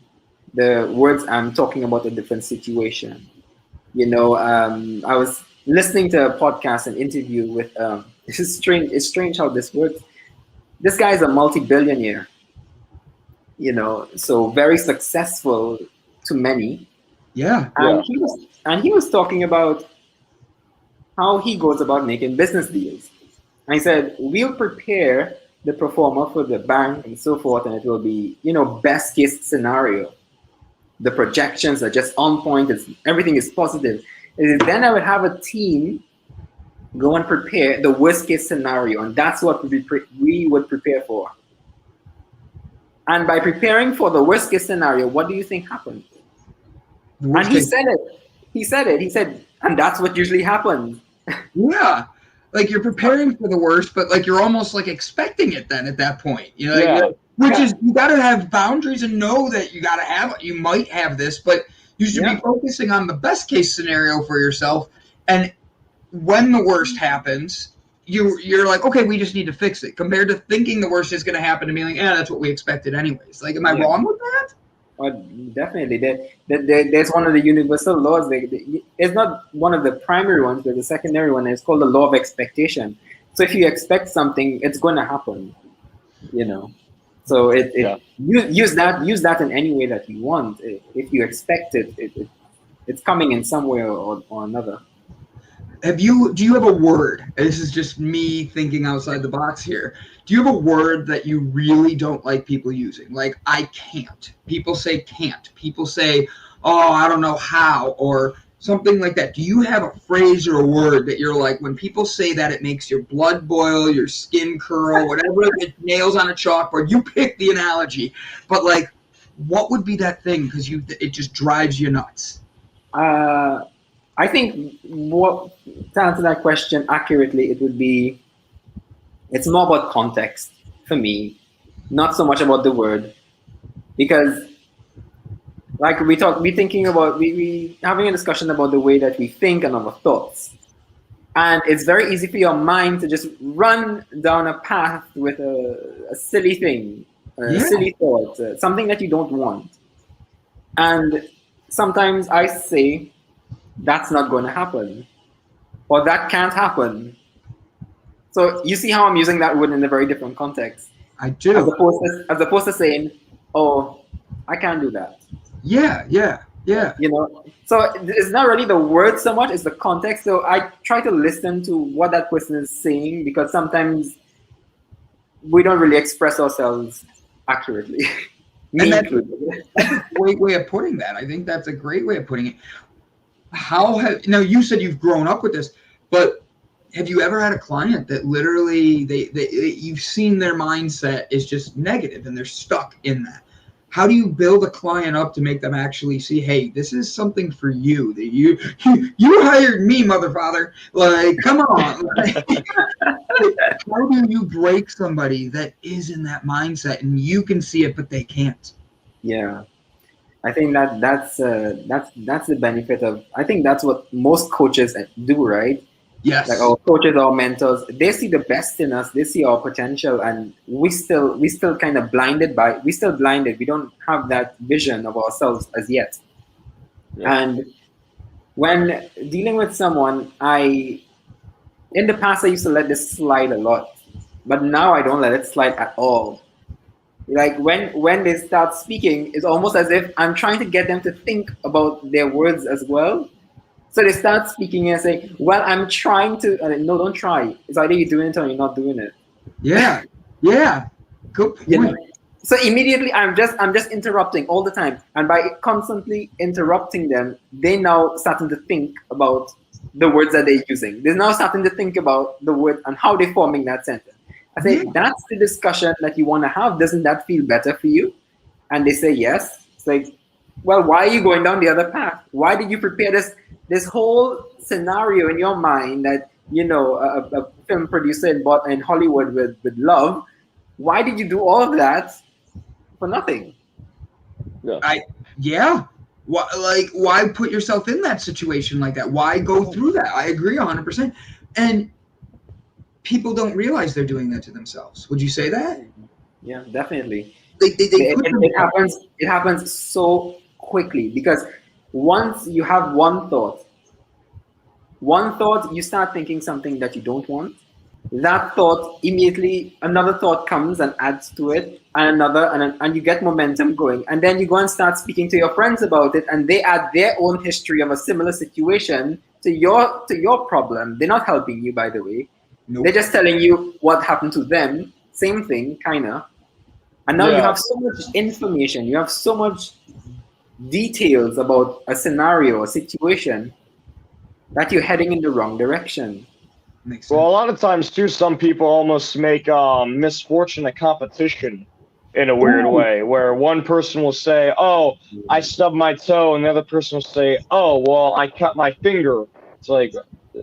the words I'm talking about a different situation. You know, I was listening to a podcast, an interview with, this is strange. It's strange how this works. This guy is a multi-billionaire, you know, so very successful to many. Yeah. And he was talking about how he goes about making business deals. And he said, we'll prepare the performer for the bank and so forth, and it will be, you know, best case scenario. The projections are just on point. Everything is positive. And then I would have a team go and prepare the worst case scenario, and that's what we would prepare for. And by preparing for the worst case scenario, what do you think happened? And he said it. He said, and that's what usually happens. Yeah. Like, you're preparing for the worst, but like you're almost like expecting it then at that point. You know, yeah. Which is, you got to have boundaries and know that you might have this, but you should be focusing on the best case scenario for yourself. And when the worst happens, you're like, okay, we just need to fix it, compared to thinking the worst is going to happen and being like, that's what we expected anyways. Like, am I wrong with that? Definitely. There's one of the universal laws. It's not one of the primary ones, but the secondary one is called the law of expectation. So if you expect something, it's going to happen, you know. So use that in any way that you want. If you expect it's coming in some way or another. Do you have a word? This is just me thinking outside the box here. Do you have a word that you really don't like people using? Like, I can't. People say can't. People say, oh, I don't know how, or something like that. Do you have a phrase or a word that you're like, when people say that, it makes your blood boil, your skin curl, whatever, it nails on a chalkboard? You pick the analogy. But, like, what would be that thing? Because it just drives you nuts. I think to answer that question accurately, it would be, it's more about context for me, not so much about the word, because like we having a discussion about the way that we think and our thoughts, and it's very easy for your mind to just run down a path with a silly thing, a silly thought, something that you don't want, and sometimes I say, that's not going to happen, or that can't happen. So you see how I'm using that word in a very different context. I do. As opposed to saying, oh, I can't do that. Yeah. You know, so it's not really the word so much, it's the context. So I try to listen to what that person is saying, because sometimes we don't really express ourselves accurately. And that's a great way of putting that. I think that's a great way of putting it. Now you said you've grown up with this, but have you ever had a client that literally you've seen their mindset is just negative and they're stuck in that? How do you build a client up to make them actually see, hey, this is something for you, that you hired me, motherfather. Like, come on. Like, how do you break somebody that is in that mindset and you can see it but they can't? Yeah, I think that's the benefit of. I think that's what most coaches do, right? Yes. Like our coaches, our mentors, they see the best in us. They see our potential, and we still kind of blinded. We don't have that vision of ourselves as yet. Yeah. And when dealing with someone, in the past I used to let this slide a lot, but now I don't let it slide at all. Like when they start speaking, it's almost as if I'm trying to get them to think about their words as well. So they start speaking and say, well, I'm trying to, no, don't try. It's either you're doing it or you're not doing it. Yeah. Good point. You know? So immediately I'm just interrupting all the time. And by constantly interrupting them, they now starting to think about the words that they're using. They're now starting to think about the word and how they're forming that sentence. I say, that's the discussion that you want to have. Doesn't that feel better for you? And they say yes. It's like, well, why are you going down the other path? Why did you prepare this whole scenario in your mind that, a film producer in Hollywood with love? Why did you do all of that for nothing? Yeah. Why put yourself in that situation like that? Why go through that? I agree 100%. And people don't realize they're doing that to themselves. Would you say that? Yeah, definitely. It happens so quickly, because once you have one thought, you start thinking something that you don't want. That thought, immediately another thought comes and adds to it, and another, and you get momentum going. And then you go and start speaking to your friends about it, and they add their own history of a similar situation to your problem. They're not helping you, by the way. Nope. They're just telling you what happened to them. Same thing, kind of. And now you have so much information. You have so much details about a scenario, a situation, that you're heading in the wrong direction. Well, a lot of times, too, some people almost make misfortune a competition in a weird way, where one person will say, oh, I stubbed my toe, and the other person will say, oh, well, I cut my finger. It's like,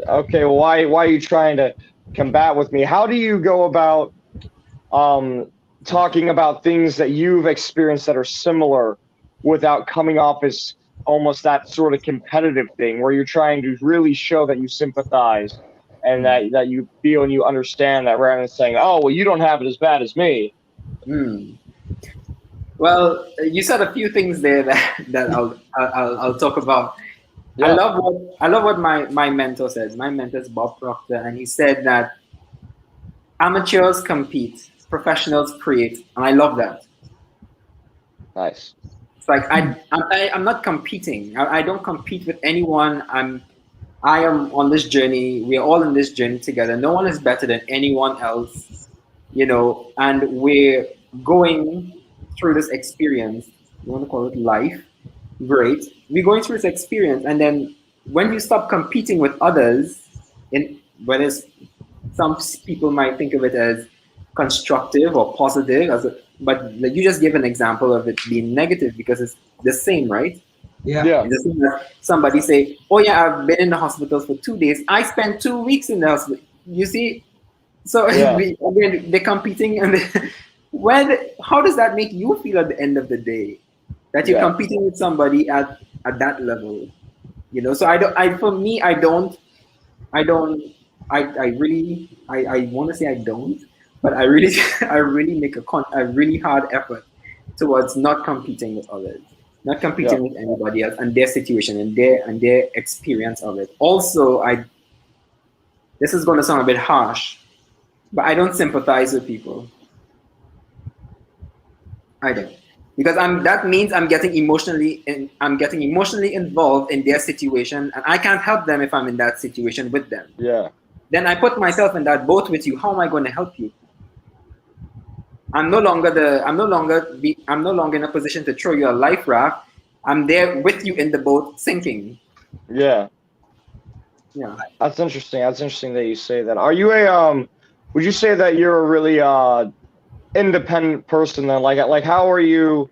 okay, well, why are you trying to combat with me? How do you go about talking about things that you've experienced that are similar without coming off as almost that sort of competitive thing, where you're trying to really show that you sympathize and that you feel and you understand that, rather than saying, oh, well, you don't have it as bad as me? Well, you said a few things there that I'll talk about. Yeah. I love what my mentor said. My mentor is Bob Proctor, and he said that amateurs compete, professionals create, and I love that. Nice. It's like I'm not competing. I don't compete with anyone. I am on this journey. We are all in this journey together. No one is better than anyone else, and we're going through this experience. You want to call it life? Great. We're going through this experience, and then when you stop competing with others, whether some people might think of it as constructive or positive, but you just give an example of it being negative, because it's the same, right? Yeah. Somebody say, oh yeah, I've been in the hospital for 2 days. I spent 2 weeks in the hospital. You see? So again, they're competing, and how does that make you feel at the end of the day? That you're competing with somebody at that level, So I want to say I don't, but I really make a really hard effort towards not competing with others, not competing with anybody else and their situation and their experience of it. Also, this is going to sound a bit harsh, but I don't sympathize with people. I don't. Because that means I'm getting emotionally involved in their situation, and I can't help them if I'm in that situation with them. Yeah. Then I put myself in that boat with you. How am I going to help you? I'm no longer in a position to throw you a life raft. I'm there with you in the boat sinking. Yeah. Yeah. That's interesting. That's interesting that you say that. Are you would you say that you're a really independent person then? Like how are you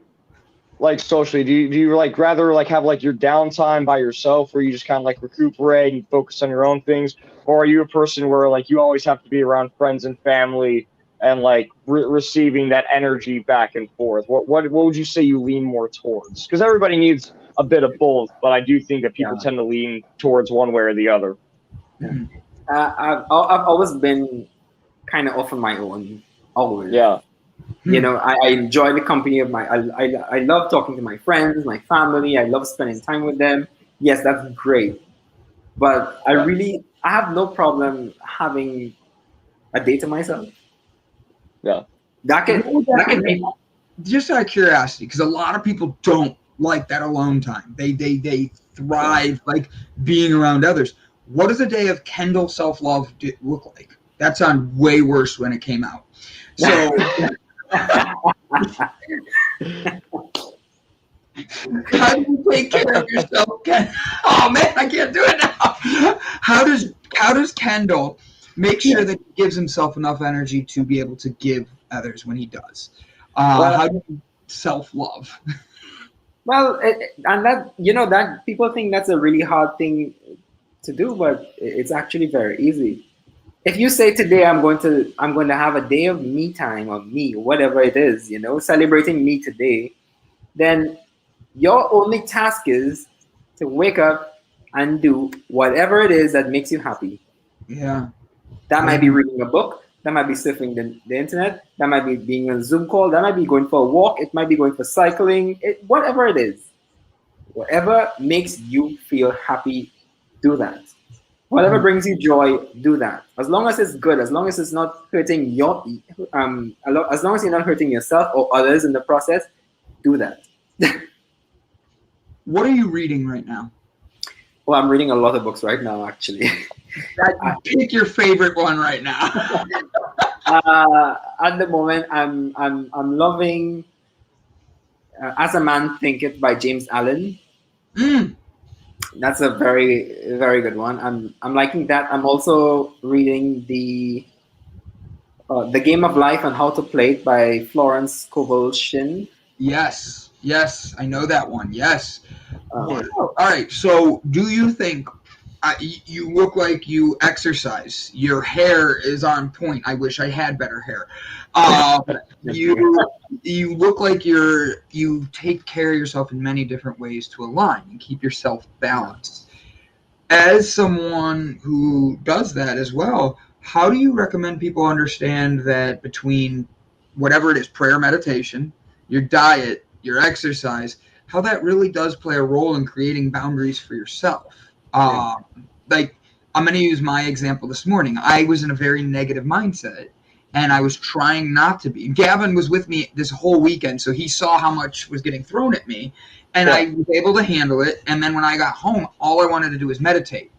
like socially? Do you like rather like have like your downtime by yourself, where you just kind of like recuperate and focus on your own things, or are you a person where like you always have to be around friends and family and like receiving that energy back and forth? What would you say you lean more towards? Because everybody needs a bit of both, but I do think that people tend to lean towards one way or the other. I've always been kind of off on my own, always. Yeah. You know, I enjoy the company of I love talking to my friends, my family. I love spending time with them. Yes, that's great. But I have no problem having a day to myself. Yeah. That can be. Just out of curiosity, because a lot of people don't like that alone time. They thrive like being around others. What does a day of Kendell self-love look like? That sounded way worse when it came out. So how do you take care of yourself, Ken? Oh man, I can't do it now. How does Kendell make sure that he gives himself enough energy to be able to give others when he does? How do you self-love? Well, and that, you know, that people think that's a really hard thing to do, but it's actually very easy. If you say today I'm going to have a day of me time, or me, whatever it is, you know, celebrating me today, then your only task is to wake up and do whatever it is that makes you happy. Yeah. That might be reading a book, that might be surfing the internet, that might be being on a Zoom call, that might be going for a walk, it might be going for cycling, whatever it is. Whatever makes you feel happy, do that. Whatever brings you joy, do that. As long as it's good, as long as it's not hurting as long as you're not hurting yourself or others in the process, do that. What are you reading right now? Well, I'm reading a lot of books right now, actually. Pick your favorite one right now. At the moment, I'm loving As a Man Thinketh by James Allen. That's a very, very good one. I'm liking that. I'm also reading the Game of Life and How to Play It by Florence Scovel Shinn. Yes, I know that one. Yes. All right. So, do you think you look like you exercise? Your hair is on point. I wish I had better hair. You look like you take care of yourself in many different ways to align and keep yourself balanced. As someone who does that as well, how do you recommend people understand that between whatever it is, prayer, meditation, your diet, your exercise, how that really does play a role in creating boundaries for yourself? Like, I'm going to use my example this morning. I was in a very negative mindset, and I was trying not to be. Gavin was with me this whole weekend, so he saw how much was getting thrown at me, and I was able to handle it. And then when I got home, all I wanted to do was meditate.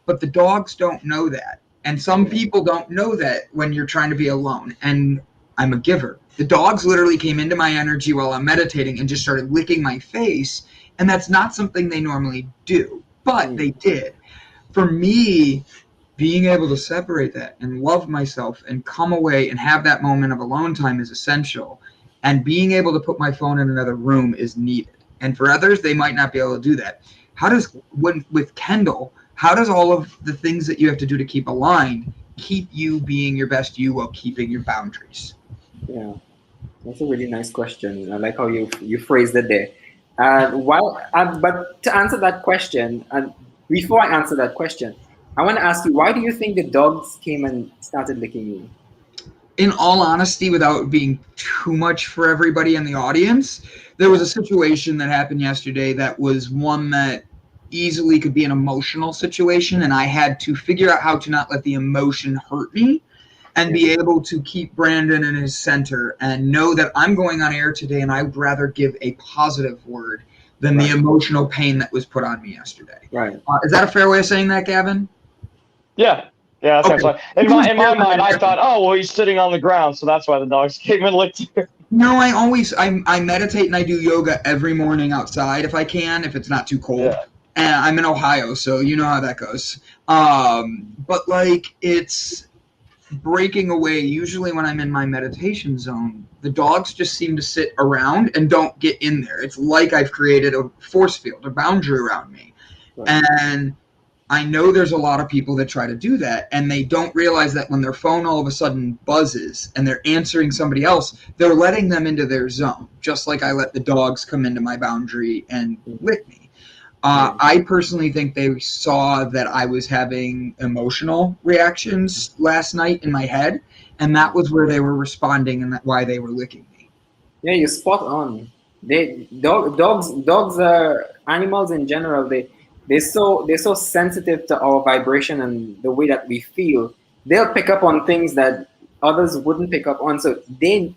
But the dogs don't know that, and some people don't know that when you're trying to be alone. And I'm a giver. The dogs literally came into my energy while I'm meditating and just started licking my face, and that's not something they normally do, but they did. For me, being able to separate that and love myself and come away and have that moment of alone time is essential. And being able to put my phone in another room is needed. And for others, they might not be able to do that. With Kendell, how does all of the things that you have to do to keep aligned keep you being your best you while keeping your boundaries? Yeah, that's a really nice question. I like how you phrased it there. But to answer that question, and before I answer that question, I want to ask you, why do you think the dogs came and started licking you? In all honesty, without being too much for everybody in the audience, there was a situation that happened yesterday that was one that easily could be an emotional situation, and I had to figure out how to not let the emotion hurt me and be able to keep Brandon in his center and know that I'm going on air today and I would rather give a positive word than the emotional pain that was put on me yesterday. Right. Is that a fair way of saying that, Gavin? Yeah, that sounds like. In my mind, I thought, oh, well, he's sitting on the ground, so that's why the dogs came and licked you. No, I meditate and I do yoga every morning outside if I can, if it's not too cold. Yeah. And I'm in Ohio, so you know how that goes. But like, it's breaking away, usually when I'm in my meditation zone, the dogs just seem to sit around and don't get in there. It's like I've created a force field, a boundary around me. Right. And I know there's a lot of people that try to do that, and they don't realize that when their phone all of a sudden buzzes and they're answering somebody else, they're letting them into their zone, just like I let the dogs come into my boundary and lick me. I personally think they saw that I was having emotional reactions last night in my head, and that was where they were responding and why they were licking me. Yeah, you're spot on. Dogs are animals in general. They're so sensitive to our vibration and the way that we feel. They'll pick up on things that others wouldn't pick up on. So they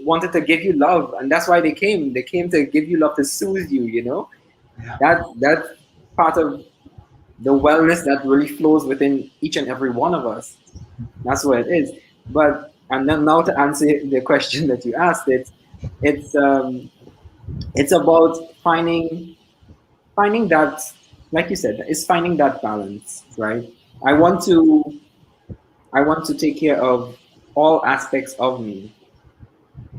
wanted to give you love, and that's why they came. They came to give you love, to soothe you. You know. Yeah. That's part of the wellness that really flows within each and every one of us. That's what it is. But and then now to answer the question that you asked, it's about finding that, like you said, it's finding that balance, right? I want to take care of all aspects of me.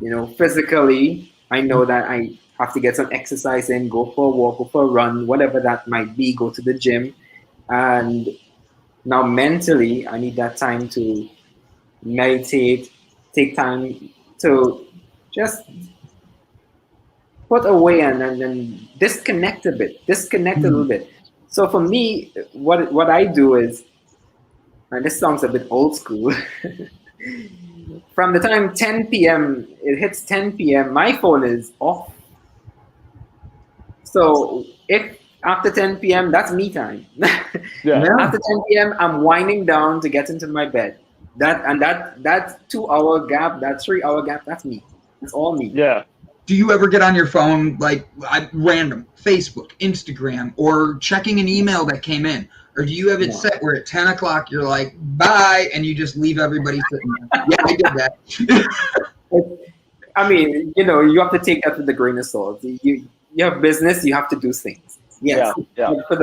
You know, physically, I know that I have to get some exercise in, go for a walk, go for a run, whatever that might be, go to the gym. And now mentally, I need that time to meditate, take time to just put away and disconnect a bit, a little bit. So for me, what I do is, and this sounds a bit old school, from the time 10 p.m., it hits 10 p.m., my phone is off. So if after 10 p.m., that's me time. Yeah. After 10 p.m., I'm winding down to get into my bed. That 2-hour gap, that 3-hour gap, that's me. It's all me. Yeah. Do you ever get on your phone, like random, Facebook, Instagram, or checking an email that came in? Or do you have it set where at 10 o'clock you're like, bye, and you just leave everybody sitting there? Yeah, I did that. I mean, you have to take that with a grain of salt. You have business, you have to do things. Yes. Yeah. But for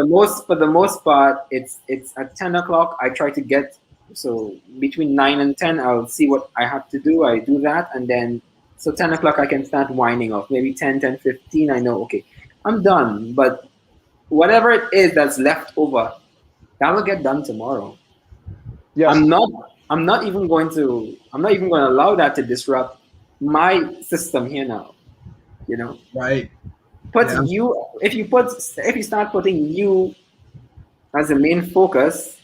the most part, it's at 10 o'clock. I try to get, so between 9 and 10, I'll see what I have to do. I do that, and then so 10 o'clock I can start winding off. Maybe 10:15, I know, okay, I'm done. But whatever it is that's left over, that will get done tomorrow. Yes. I'm not even going to allow that to disrupt my system here now. Right. If you start putting you as the main focus,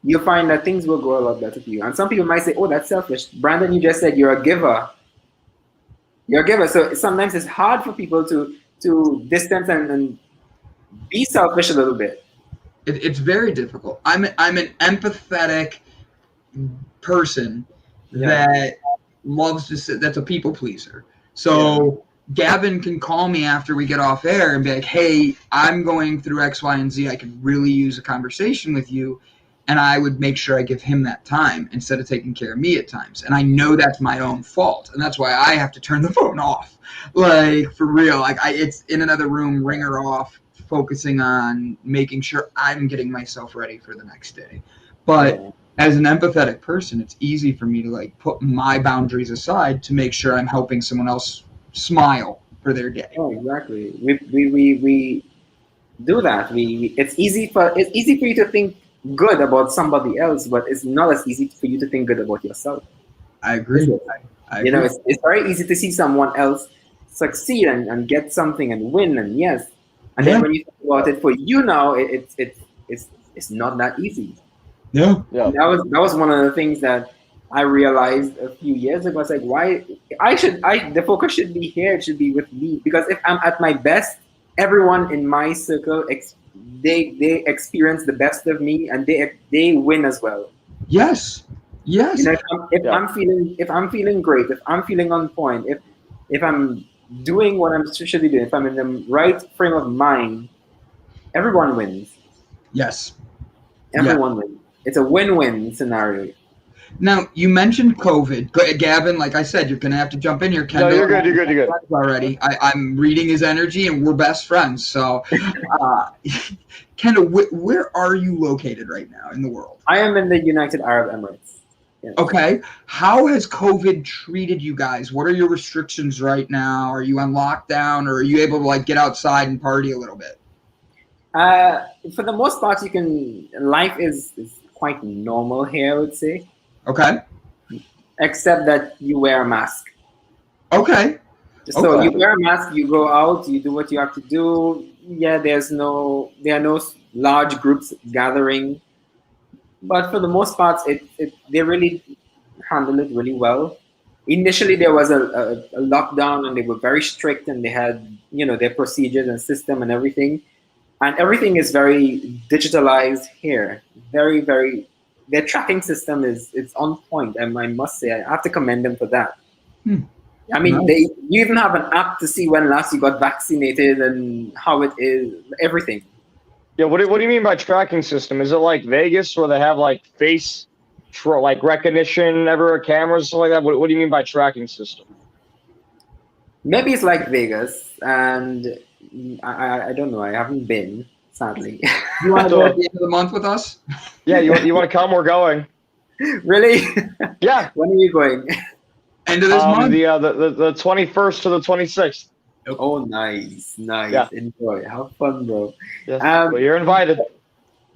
you'll find that things will go a lot better for you. And some people might say, oh, that's selfish. Brandon, you just said you're a giver. You're a giver. So sometimes it's hard for people to distance and be selfish a little bit. It's very difficult. I'm an empathetic person that loves to sit. That's a people pleaser. So Gavin can call me after we get off air and be like, hey, I'm going through X, Y, and Z. I could really use a conversation with you. And I would make sure I give him that time instead of taking care of me at times. And I know that's my own fault. And that's why I have to turn the phone off. Like, for real. Like, it's in another room, ringer off, focusing on making sure I'm getting myself ready for the next day. But as an empathetic person, it's easy for me to like put my boundaries aside to make sure I'm helping someone else smile for their day. Oh, exactly. We do that. It's easy for you to think good about somebody else, but it's not as easy for you to think good about yourself. I agree. It's very easy to see someone else succeed and get something and win, and and then when you think about it for you now, it's not that easy. Yeah. That was one of the things that I realized a few years ago. I was like, why the focus should be here. It should be with me, because if I'm at my best, everyone in my circle they experience the best of me, and they win as well. Yes. If I'm feeling great, if I'm feeling on point, if I'm doing what I'm should be doing, if I'm in the right frame of mind, everyone wins. Yes. Everyone wins. It's a win-win scenario. Now, you mentioned COVID. Gavin, like I said, you're going to have to jump in here. Kendall, No, you're good. You're good. Already. I'm reading his energy, and we're best friends. So, Kendall, where are you located right now in the world? I am in the United Arab Emirates. Yes. Okay. How has COVID treated you guys? What are your restrictions right now? Are you on lockdown, or are you able to like get outside and party a little bit? For the most part, life is quite normal here, I would say. Okay. Except that you wear a mask. Okay. So you wear a mask, you go out, you do what you have to do. Yeah, there are no large groups gathering. But for the most part, they really handle it really well. Initially, there was a lockdown, and they were very strict, and they had their procedures and system and everything. And everything is very digitalized here. Very, very. Their tracking system is on point, and I must say I have to commend them for that. I mean, you even have an app to see when last you got vaccinated and how it is, everything. Yeah, what do you mean by tracking system? Is it like Vegas where they have like face like recognition, everywhere cameras, stuff like that? What do you mean by tracking system? Maybe it's like Vegas, and I don't know. I haven't been, sadly. You want to go at the end of the month with us? Yeah, you want to come? We're going. Really? Yeah. When are you going? End of this month? The 21st to the 26th. Oh, nice. Yeah. Enjoy. Have fun, bro. Yes. Well, you're invited.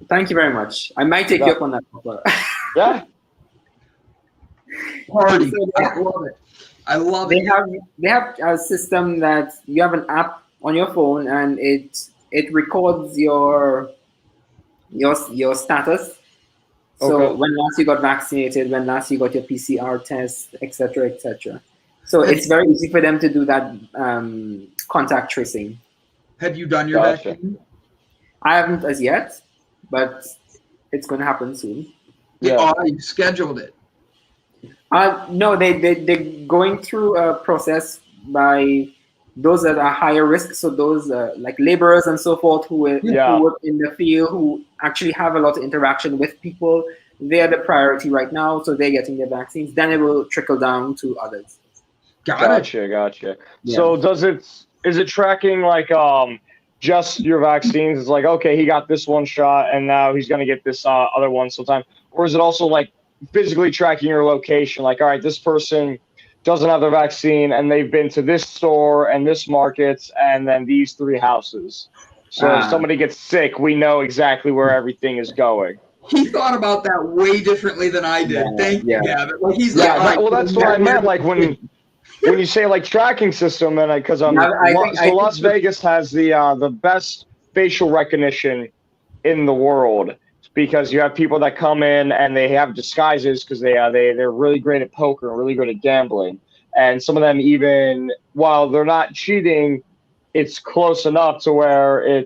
Thank you very much. I might take you up on that offer. Yeah. Party. I love it. I love it. They have a system that you have an app on your phone, and it records your status. So when last you got vaccinated, when last you got your PCR test, etc., etc. So it's very easy for them to do that contact tracing. Have you done your vaccine? I haven't as yet, but it's going to happen soon. Yeah. Oh, you scheduled it. No, they're going through a process by those that are higher risk. So those like laborers and so forth who work in the field, who actually have a lot of interaction with people. They're the priority right now. So they're getting their vaccines. Then it will trickle down to others. Gotcha. Yeah. So is it tracking like just your vaccines? It's like, okay, he got this one shot and now he's going to get this other one sometime. Or is it also like physically tracking your location? Like, all right, this person doesn't have their vaccine and they've been to this store and this market and then these 3 houses. So if somebody gets sick, we know exactly where everything is going. He thought about that way differently than I did. Thank you, Gavin. Like that's what I meant. Like when you say like tracking system, and because Las Vegas has the best facial recognition in the world, because you have people that come in and they have disguises because they're really great at poker and really good at gambling, and some of them, even while they're not cheating, it's close enough to where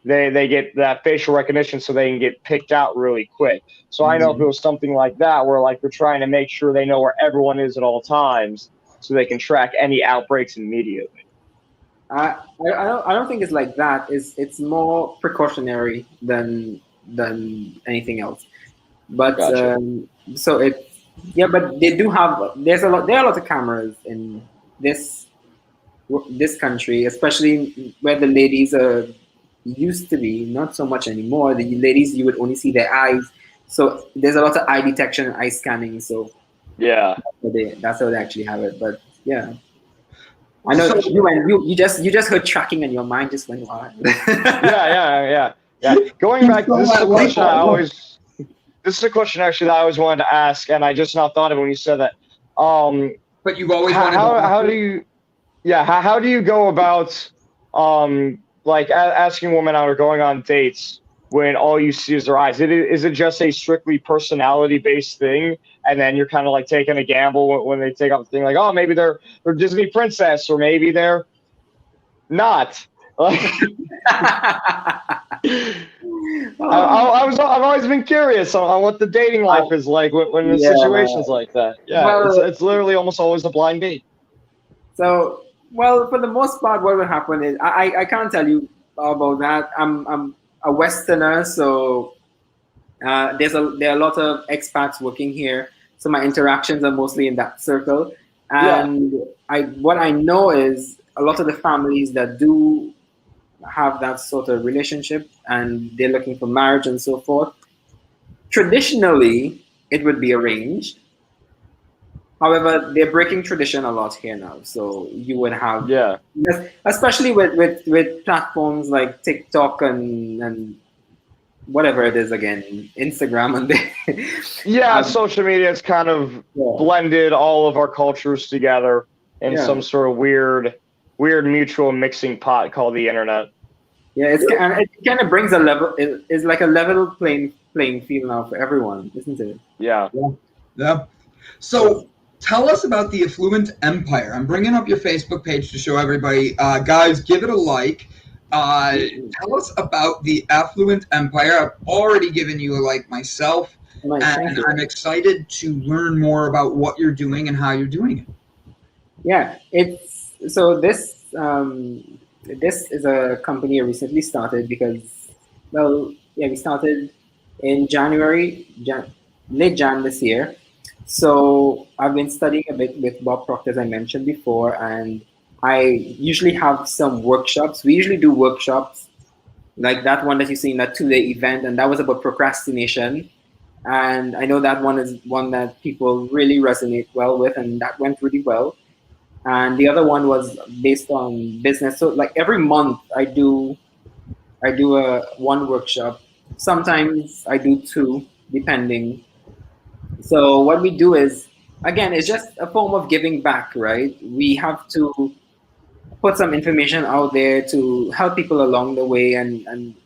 they get that facial recognition so they can get picked out really quick. So I know if it was something like that where like they're trying to make sure they know where everyone is at all times so they can track any outbreaks immediately. I don't think it's like that. It's more precautionary than anything else. But Gotcha. but they do have there are a lot of cameras in this country, especially where the ladies used to be, not so much anymore. The ladies, you would only see their eyes. So there's a lot of eye detection and eye scanning. So yeah, that's how they actually have it. But yeah, I know you just heard tracking and your mind just went wild. yeah. Going back, this is a question actually that I always wanted to ask, and I just now thought of it when you said that. But you've always wanted. How do you go about like asking women out or going on dates when all you see is their eyes? Is it just a strictly personality-based thing, and then you're kind of like taking a gamble when they take off the thing, like, oh, maybe they're Disney princess, or maybe they're not? I've always been curious on what the dating life is like when in situations like that. Yeah, well, it's literally almost always a blind date. So, well, for the most part, what will happen is I can't tell you about that. I'm a Westerner, so there are a lot of expats working here. So my interactions are mostly in that circle. And what I know is a lot of the families that do have that sort of relationship and they're looking for marriage and so forth, traditionally it would be arranged. However, they're breaking tradition a lot here now. So you would have, especially with platforms like TikTok and whatever it is again, Instagram and social media has kind of blended all of our cultures together in some sort of weird mutual mixing pot called the internet. Yeah, it kind of brings a level. It's like a level playing field now for everyone, isn't it? Yeah. So tell us about the Affluent Empire. I'm bringing up your Facebook page to show everybody. Guys, give it a like. Tell us about the Affluent Empire. I've already given you a like myself, and I'm excited to learn more about what you're doing and how you're doing it. Yeah, this is a company I recently started because, we started in January, late Jan this year. So I've been studying a bit with Bob Proctor, as I mentioned before, and I usually have some workshops. We usually do workshops like that one that you see in that 2-day event, and that was about procrastination. And I know that one is one that people really resonate well with, and that went really well. And the other one was based on business. So like every month I do one workshop. Sometimes I do 2, depending. So what we do is, again, it's just a form of giving back, right? We have to put some information out there to help people along the way and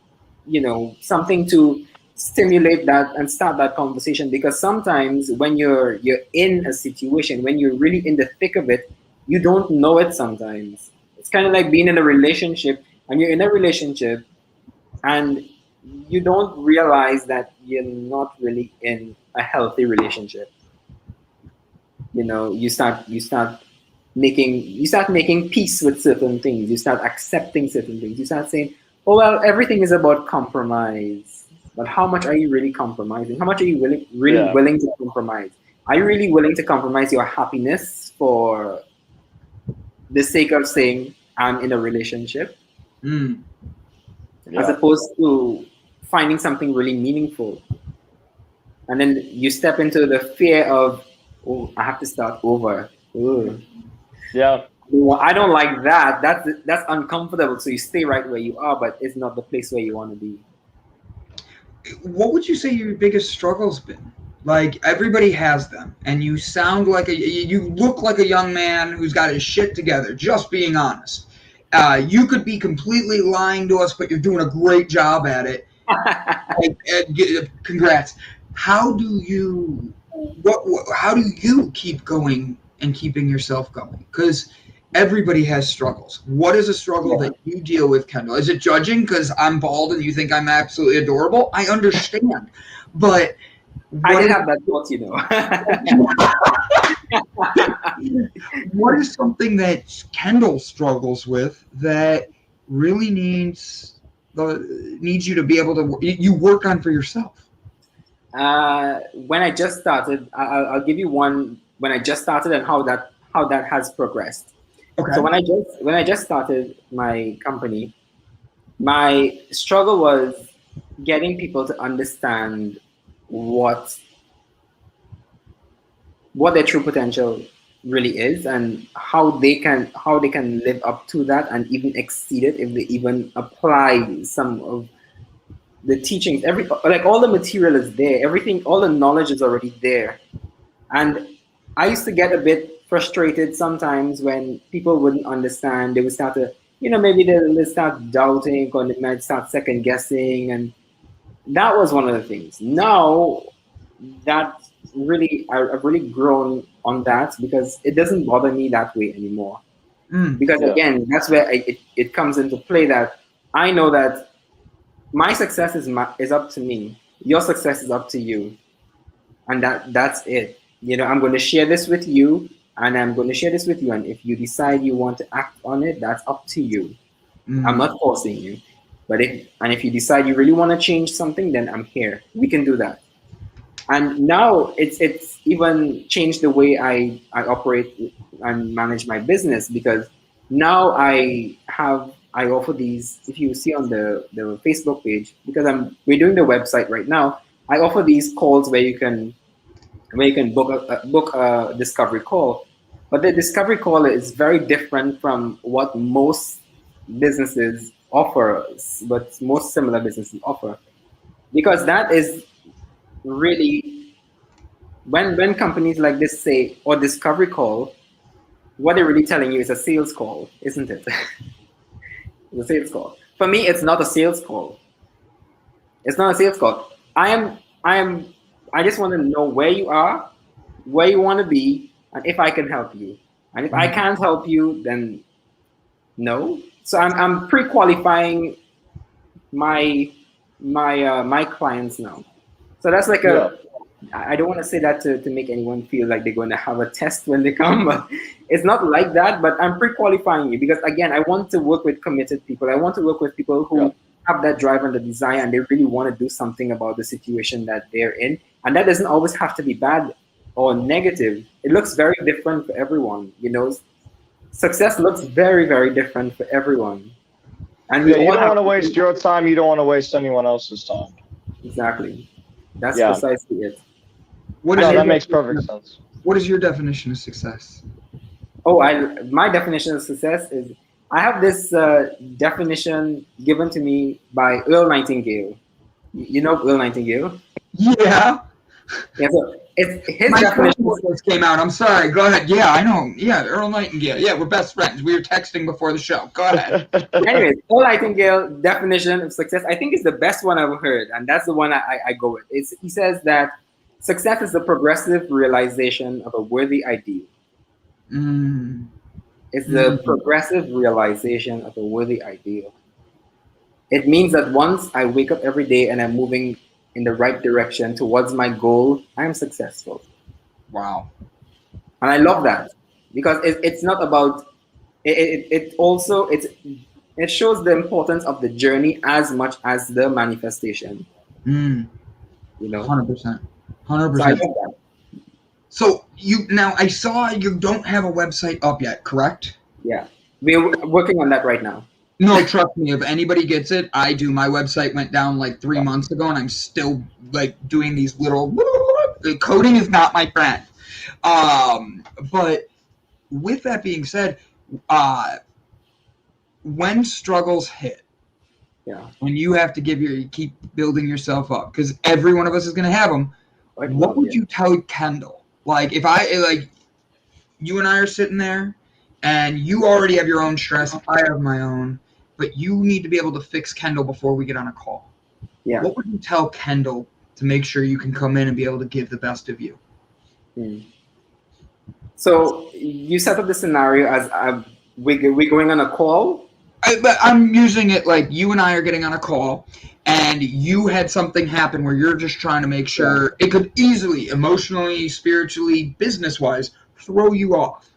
something to stimulate that and start that conversation. Because sometimes when you're in a situation, when you're really in the thick of it, you don't know it sometimes. It's kind of like being in a relationship, and you're in a relationship and you don't realize that you're not really in a healthy relationship. You start making peace with certain things. You start accepting certain things. You start saying, oh, well, everything is about compromise. But how much are you really compromising? How much are you willing to compromise? Are you really willing to compromise your happiness for the sake of saying I'm in a relationship, as opposed to finding something really meaningful? And then you step into the fear of, oh, I have to start over. Ooh. Yeah. Well, I don't like that. That's uncomfortable. So you stay right where you are, but it's not the place where you want to be. What would you say your biggest struggle's been? Like, everybody has them, and you look like a young man who's got his shit together, just being honest. You could be completely lying to us, but you're doing a great job at it. Congrats. How do you keep going and keeping yourself going? Because everybody has struggles. What is a struggle that you deal with, Kendell? Is it judging because I'm bald and you think I'm absolutely adorable? I understand, but I did have that thought, What is something that Kendell struggles with that really needs you to be able to you work on for yourself? When I just started, I'll give you one. When I just started and how that has progressed. Okay. So when I just started my company, my struggle was getting people to understand what their true potential really is and how they can live up to that and even exceed it if they even apply some of the teachings. All the material is there, everything, all the knowledge is already there. And I used to get a bit frustrated sometimes when people wouldn't understand. They would start to, maybe they'll start doubting or they might start second guessing. And that was one of the things. Now that I've really grown on that because it doesn't bother me that way anymore. Because again, that's where it comes into play that I know that my success is up to me. Your success is up to you. And that's it. I'm going to share this with you and I'm going to share this with you. And if you decide you want to act on it, that's up to you. I'm not forcing you. But if you decide you really want to change something, then I'm here. We can do that. And now it's even changed the way I operate and manage my business, because now I offer these, if you see on the Facebook page, because we're doing the website right now, I offer these calls where you can book a discovery call. But the discovery call is very different from what most businesses offer, but most similar businesses offer, because that is really, when companies like this say, or discovery call, what they're really telling you is a sales call, isn't it? It's a sales call. For me, it's not a sales call. It's not a sales call. I just want to know where you are, where you want to be, and if I can help you. And if I can't help you, then no. So I'm pre-qualifying my clients now. So that's like I don't want to say that to make anyone feel like they're going to have a test when they come, but it's not like that. But I'm pre-qualifying you, because again, I want to work with committed people. I want to work with people who have that drive and the desire, and they really want to do something about the situation that they're in. And that doesn't always have to be bad or negative. It looks very different for everyone. Success looks very, very different for everyone. And you don't want to waste your time. You don't want to waste anyone else's time. Exactly. That's precisely it. That makes perfect sense. What is your definition of success? My definition of success is, I have this definition given to me by Earl Nightingale. You know Earl Nightingale? Yeah. Yeah. So it's his My definition. just came out. I'm sorry. Go ahead. Yeah, I know. Yeah, Earl Nightingale. Yeah, we're best friends. We were texting before the show. Go ahead. Anyways, Earl Nightingale definition of success, I think, is the best one I've heard, and that's the one I go with. He says that success is the progressive realization of a worthy ideal. It's the progressive realization of a worthy ideal. It means that once I wake up every day and I'm moving in the right direction towards my goal, I'm successful. Wow. And I love that, because it's not about it shows the importance of the journey as much as the manifestation. 100%. 100%. So I love that. So I saw you don't have a website up yet, correct? Yeah, we're working on that right now. No, trust me, if anybody gets it, I do. My website went down like 3 months ago, and I'm still like doing these little coding is not my friend. But with that being said, when struggles hit, when you have to keep building yourself up, because every one of us is going to have them. What would you tell Kendell? Like, if you and I are sitting there, and you already have your own stress, I have my own, but you need to be able to fix Kendell before we get on a call. Yeah. What would you tell Kendell to make sure you can come in and be able to give the best of you? So you set up the scenario as we're going on a call? But I'm using it like you and I are getting on a call, and you had something happen where you're just trying to make sure it could easily, emotionally, spiritually, business-wise, throw you off.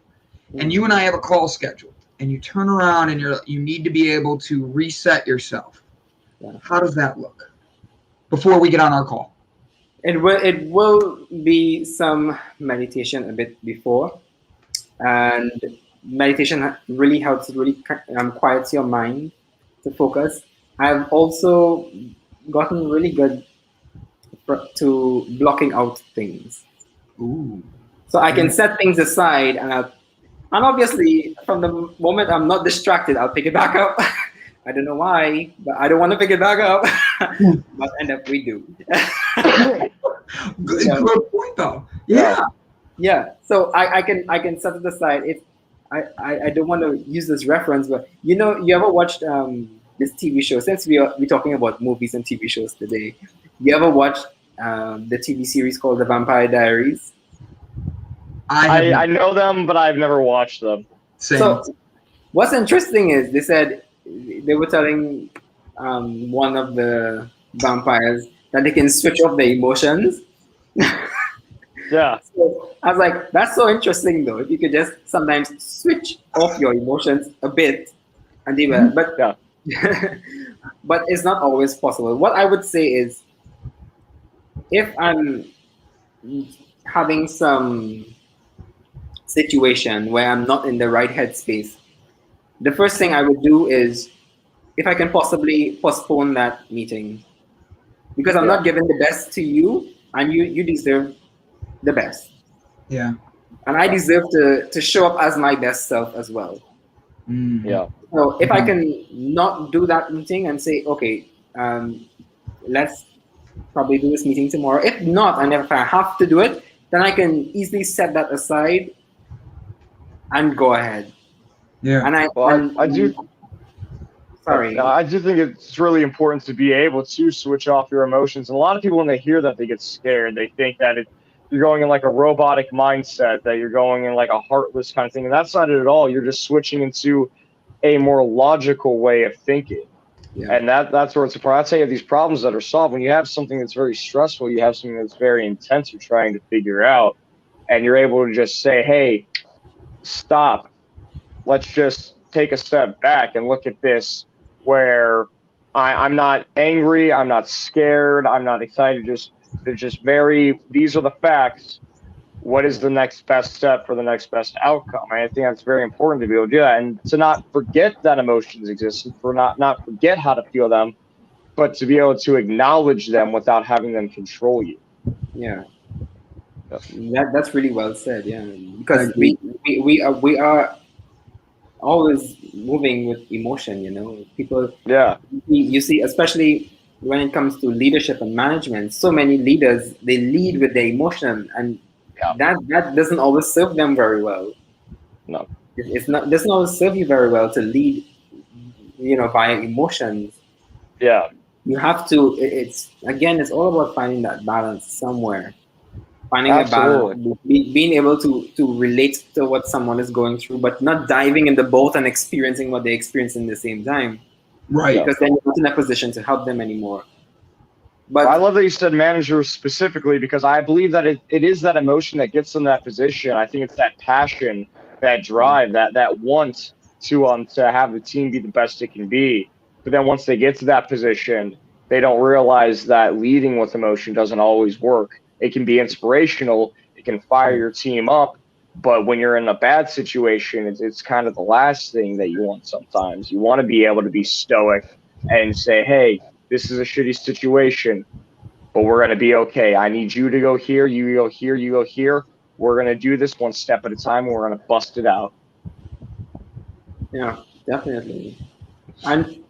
And you and I have a call scheduled, and you turn around and you need to be able to reset yourself. How does that look before we get on our call? It will be some meditation a bit before, and meditation really helps. It really quiets your mind to focus. I've also gotten really good to blocking out things. Ooh. So I can set things aside, and obviously, from the moment I'm not distracted, I'll pick it back up. I don't know why, but I don't want to pick it back up. But end up we do. Good point, though. Yeah. Yeah. So I can set it aside. I don't want to use this reference, but you ever watched this TV show? Since we're talking about movies and TV shows today, you ever watched the TV series called The Vampire Diaries? I know them, but I've never watched them. Same. So what's interesting is they were telling one of the vampires that they can switch off their emotions. Yeah. So I was like, that's so interesting though. If you could just sometimes switch off your emotions a bit, and they were, but but it's not always possible. What I would say is, if I'm having some situation where I'm not in the right headspace, the first thing I would do is, if I can possibly postpone that meeting, because I'm not giving the best to you, and you deserve the best. Yeah. And I deserve to show up as my best self as well. Mm. Yeah. So if I can not do that meeting and say, okay, let's probably do this meeting tomorrow. If not, and if I have to do it, then I can easily set that aside and go ahead. Yeah. And I do. Sorry. I do think it's really important to be able to switch off your emotions. And a lot of people, when they hear that, they get scared. They think that you're going in like a robotic mindset, that you're going in like a heartless kind of thing. And that's not it at all. You're just switching into a more logical way of thinking. Yeah. And that's where it's important. I'd say these problems that are solved, when you have something that's very stressful, you have something that's very intense you're trying to figure out, and you're able to just say, hey, stop. Let's just take a step back and look at this, where I'm not angry, I'm not scared, I'm not excited, these are the facts. What is the next best step for the next best outcome? And I think that's very important to be able to do that, and to not forget that emotions exist, and for not forget how to feel them, but to be able to acknowledge them without having them control you. Yeah. That's really well said. Yeah, because we are always moving with emotion. You know, people. Yeah. You see, especially when it comes to leadership and management, so many leaders, they lead with their emotion, and that doesn't always serve them very well. No, doesn't always serve you very well to lead, via emotions. Yeah. You have to. It's all about finding that balance somewhere. Finding a balance, being able to relate to what someone is going through, but not diving in the boat and experiencing what they experience in the same time. Right. Because then you're not in a position to help them anymore. But I love that you said managers specifically, because I believe that it is that emotion that gets them in that position. I think it's that passion, that drive, that want to have the team be the best it can be. But then once they get to that position, they don't realize that leading with emotion doesn't always work. It can be inspirational. It can fire your team up. But when you're in a bad situation, it's kind of the last thing that you want sometimes. You want to be able to be stoic and say, hey, this is a shitty situation, but we're going to be okay. I need you to go here, you go here, you go here. We're going to do this one step at a time, and we're going to bust it out. Yeah, definitely. And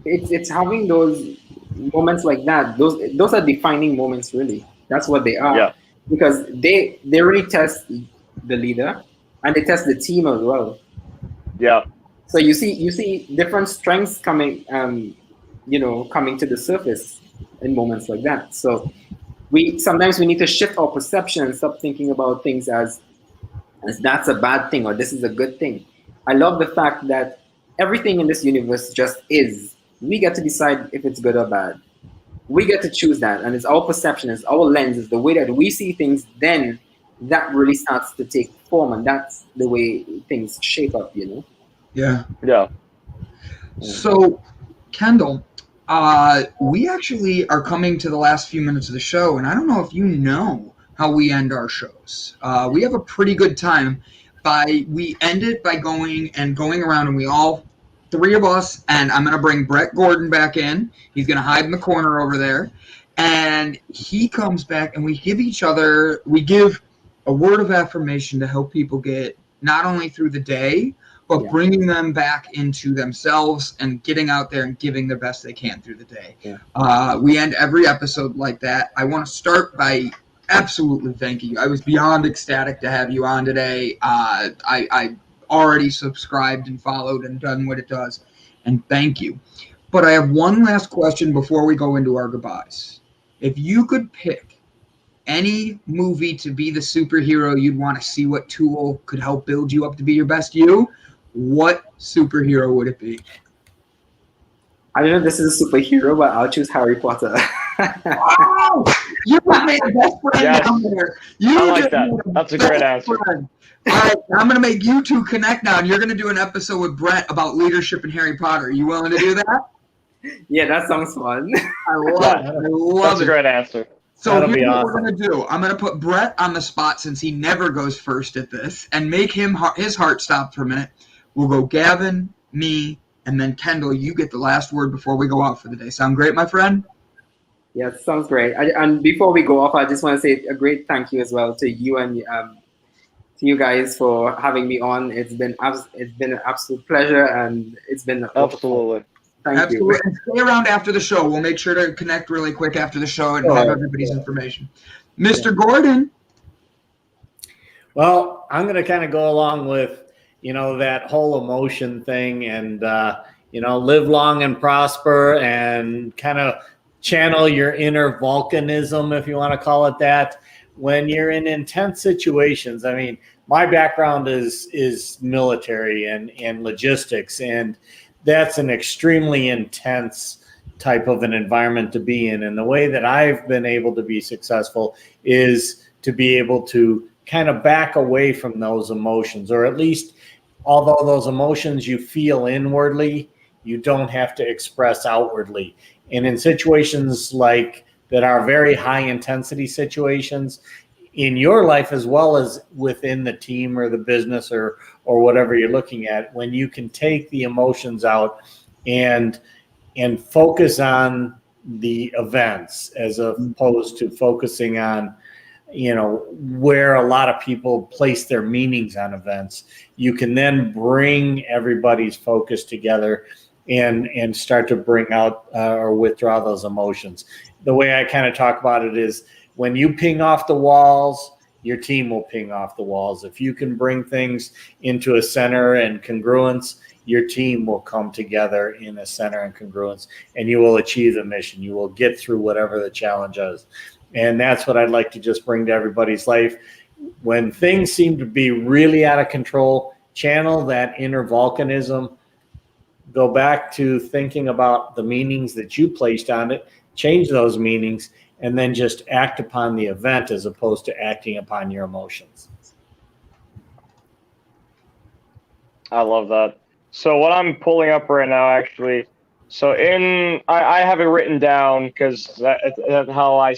it's having those moments like that. Those are defining moments, really. That's what they are. Yeah. Because they really test the leader, and they test the team as well. Yeah. So you see different strengths coming to the surface in moments like that. So sometimes we need to shift our perception and stop thinking about things as that's a bad thing or this is a good thing. I love the fact that everything in this universe just is. We get to decide if it's good or bad. We get to choose that, and it's our perception, it's our lens, it's the way that we see things. Then that really starts to take form, and that's the way things shape up. Yeah. Yeah. So, Kendell, we actually are coming to the last few minutes of the show, and I don't know if you know how we end our shows. We have a pretty good time. We end it by going around, and we all, three of us, and I'm going to bring Brett Gordon back in. He's going to hide in the corner over there. And he comes back, and we give a word of affirmation to help people get not only through the day, but bringing them back into themselves and getting out there and giving the best they can through the day. Yeah. We end every episode like that. I want to start by absolutely thanking you. I was beyond ecstatic to have you on today. I already subscribed and followed and done what it does, and thank you. But I have one last question before we go into our goodbyes. If you could pick any movie to be the superhero you'd want to see what tool could help build you up to be your best you, what superhero would it be? I don't know if this is a superhero, but I'll choose Harry Potter. Oh, you made a best friend down there. I like that. That's a great answer. Friend. All right, I'm going to make you two connect now, and you're going to do an episode with Brett about leadership in Harry Potter. Are you willing to do that? Yeah, that sounds fun. I love it. That's a great answer. So That'll here's be what awesome. we're going to do. I'm going to put Brett on the spot since he never goes first at this and make his heart stop for a minute. We'll go Gavin, me, and then Kendall, you get the last word before we go out for the day. Sound great, my friend? Yeah, sounds great. And before we go off, I just want to say a great thank you as well to you and to you guys for having me on. It's been an absolute pleasure, and it's been Absolutely. Thank Absolutely. you. And stay around after the show. We'll make sure to connect really quick after the show and have everybody's information. Mr. Gordon. Well, I'm going to kind of go along with, that whole emotion thing and, live long and prosper and kind of channel your inner volcanism, if you want to call it that, when you're in intense situations. I mean, my background is military and logistics, and that's an extremely intense type of an environment to be in. And the way that I've been able to be successful is to be able to kind of back away from those emotions, or at least, although those emotions you feel inwardly, you don't have to express outwardly. And in situations like that are very high intensity situations in your life, as well as within the team or the business or whatever you're looking at, when you can take the emotions out and focus on the events as opposed to focusing on, where a lot of people place their meanings on events, you can then bring everybody's focus together and start to bring out or withdraw those emotions. The way I kind of talk about it is, when you ping off the walls, your team will ping off the walls. If you can bring things into a center and congruence, your team will come together in a center and congruence, and you will achieve the mission. You will get through whatever the challenge is. And that's what I'd like to just bring to everybody's life. When things seem to be really out of control, channel that inner volcanism. Go back to thinking about the meanings that you placed on it, change those meanings, and then just act upon the event as opposed to acting upon your emotions. I love that. So what I'm pulling up right now, actually, so I have it written down because that's how I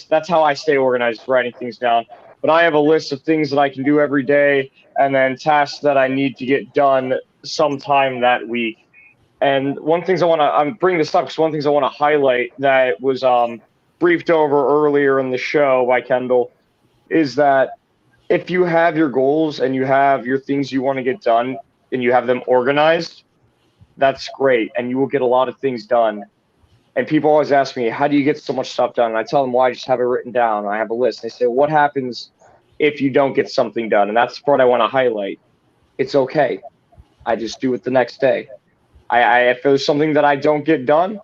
stay organized, writing things down. But I have a list of things that I can do every day, and then tasks that I need to get done sometime that week. And I'm bringing this up because one thing I want to highlight that was briefed over earlier in the show by Kendall is that if you have your goals and you have your things you want to get done and you have them organized, that's great. And you will get a lot of things done. And people always ask me, how do you get so much stuff done? And I tell them, well, I just have it written down. I have a list. They say, what happens if you don't get something done? And that's the part I want to highlight. It's okay. I just do it the next day. If there's something that I don't get done,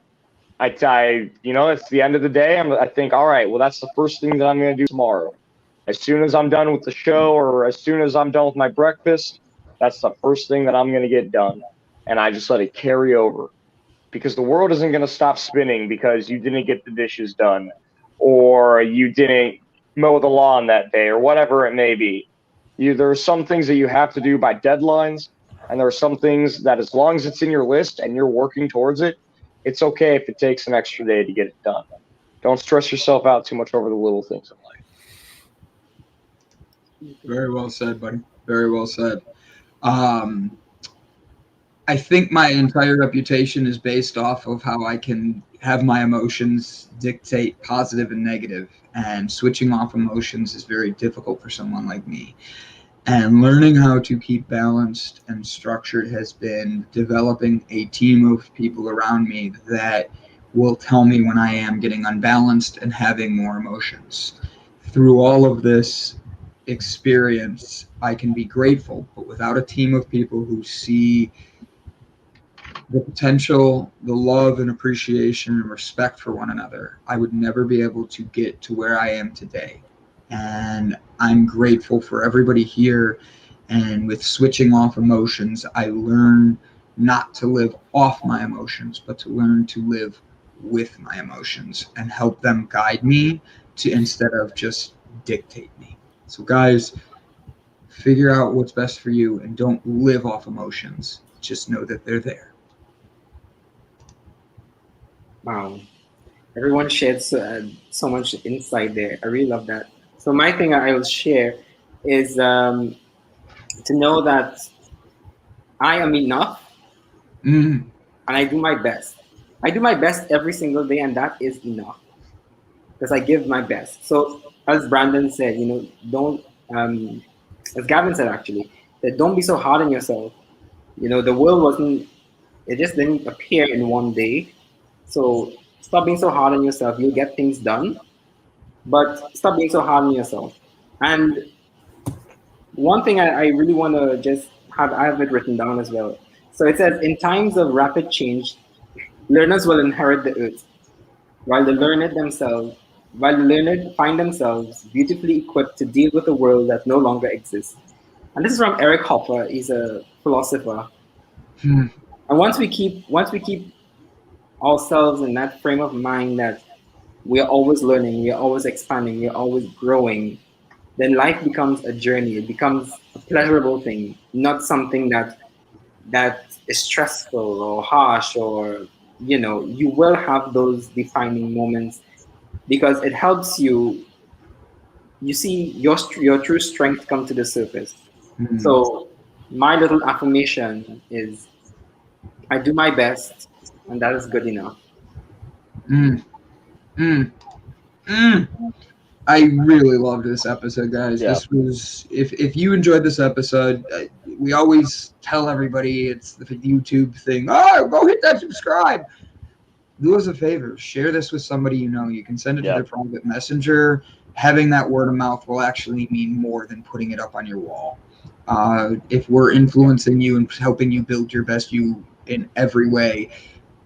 it's the end of the day. I think, all right, well, that's the first thing that I'm going to do tomorrow. As soon as I'm done with the show, or as soon as I'm done with my breakfast, that's the first thing that I'm going to get done. And I just let it carry over, because the world isn't going to stop spinning because you didn't get the dishes done, or you didn't mow the lawn that day, or whatever it may be. There are some things that you have to do by deadlines, and there are some things that, as long as it's in your list and you're working towards it, it's okay if it takes an extra day to get it done. Don't stress yourself out too much over the little things in life. Very well said, buddy. Very well said. I think my entire reputation is based off of how I can have my emotions dictate positive and negative, and switching off emotions is very difficult for someone like me. And learning how to keep balanced and structured has been developing a team of people around me that will tell me when I am getting unbalanced and having more emotions. Through all of this experience, I can be grateful, but without a team of people who see the potential, the love and appreciation and respect for one another, I would never be able to get to where I am today. And I'm grateful for everybody here. And with switching off emotions, I learn not to live off my emotions, but to learn to live with my emotions and help them guide me to, instead of just dictate me. So guys, figure out what's best for you and don't live off emotions. Just know that they're there. Wow. Everyone shared so much insight there. I really love that. So my thing I will share is to know that I am enough Mm. and I do my best. I do my best every single day, and that is enough because I give my best. So as Brandon said, don't as Gavin said actually, that don't be so hard on yourself. The world wasn't it just didn't appear in one day. So stop being so hard on yourself. You'll get things done, but stop being so hard on yourself. And one thing I really want to just I have it written down as well. So it says, in times of rapid change, learners will inherit the earth, while the learned find themselves beautifully equipped to deal with a world that no longer exists. And this is from Eric Hoffer. He's a philosopher. Hmm. And once we keep ourselves in that frame of mind that we are always learning, we are always expanding, we are always growing, then life becomes a journey. It becomes a pleasurable thing, not something that is stressful or harsh, or you will have those defining moments because it helps you see your true strength come to the surface. Hmm. So my little affirmation is I do my best and that is good enough. Mm. Mm. Mm. I really loved this episode, guys. Yeah. This was if you enjoyed this episode, we always tell everybody it's the YouTube thing. Oh, go hit that subscribe. Do us a favor, share this with somebody you know. You can send it to Yeah. their private messenger. Having that word of mouth will actually mean more than putting it up on your wall. If we're influencing you and helping you build your best you in every way,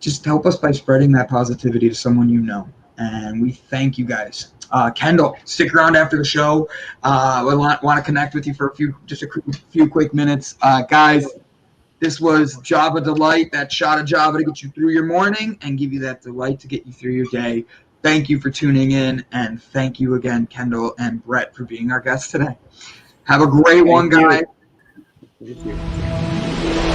just help us by spreading that positivity to someone you know. And we thank you guys. Kendell, stick around after the show. We want to connect with you for a few quick minutes. Guys, this was Java Delight, that shot of Java to get you through your morning and give you that delight to get you through your day. Thank you for tuning in, and thank you again, Kendell and Brett, for being our guests today. Have a great one, you. guys. Thank you.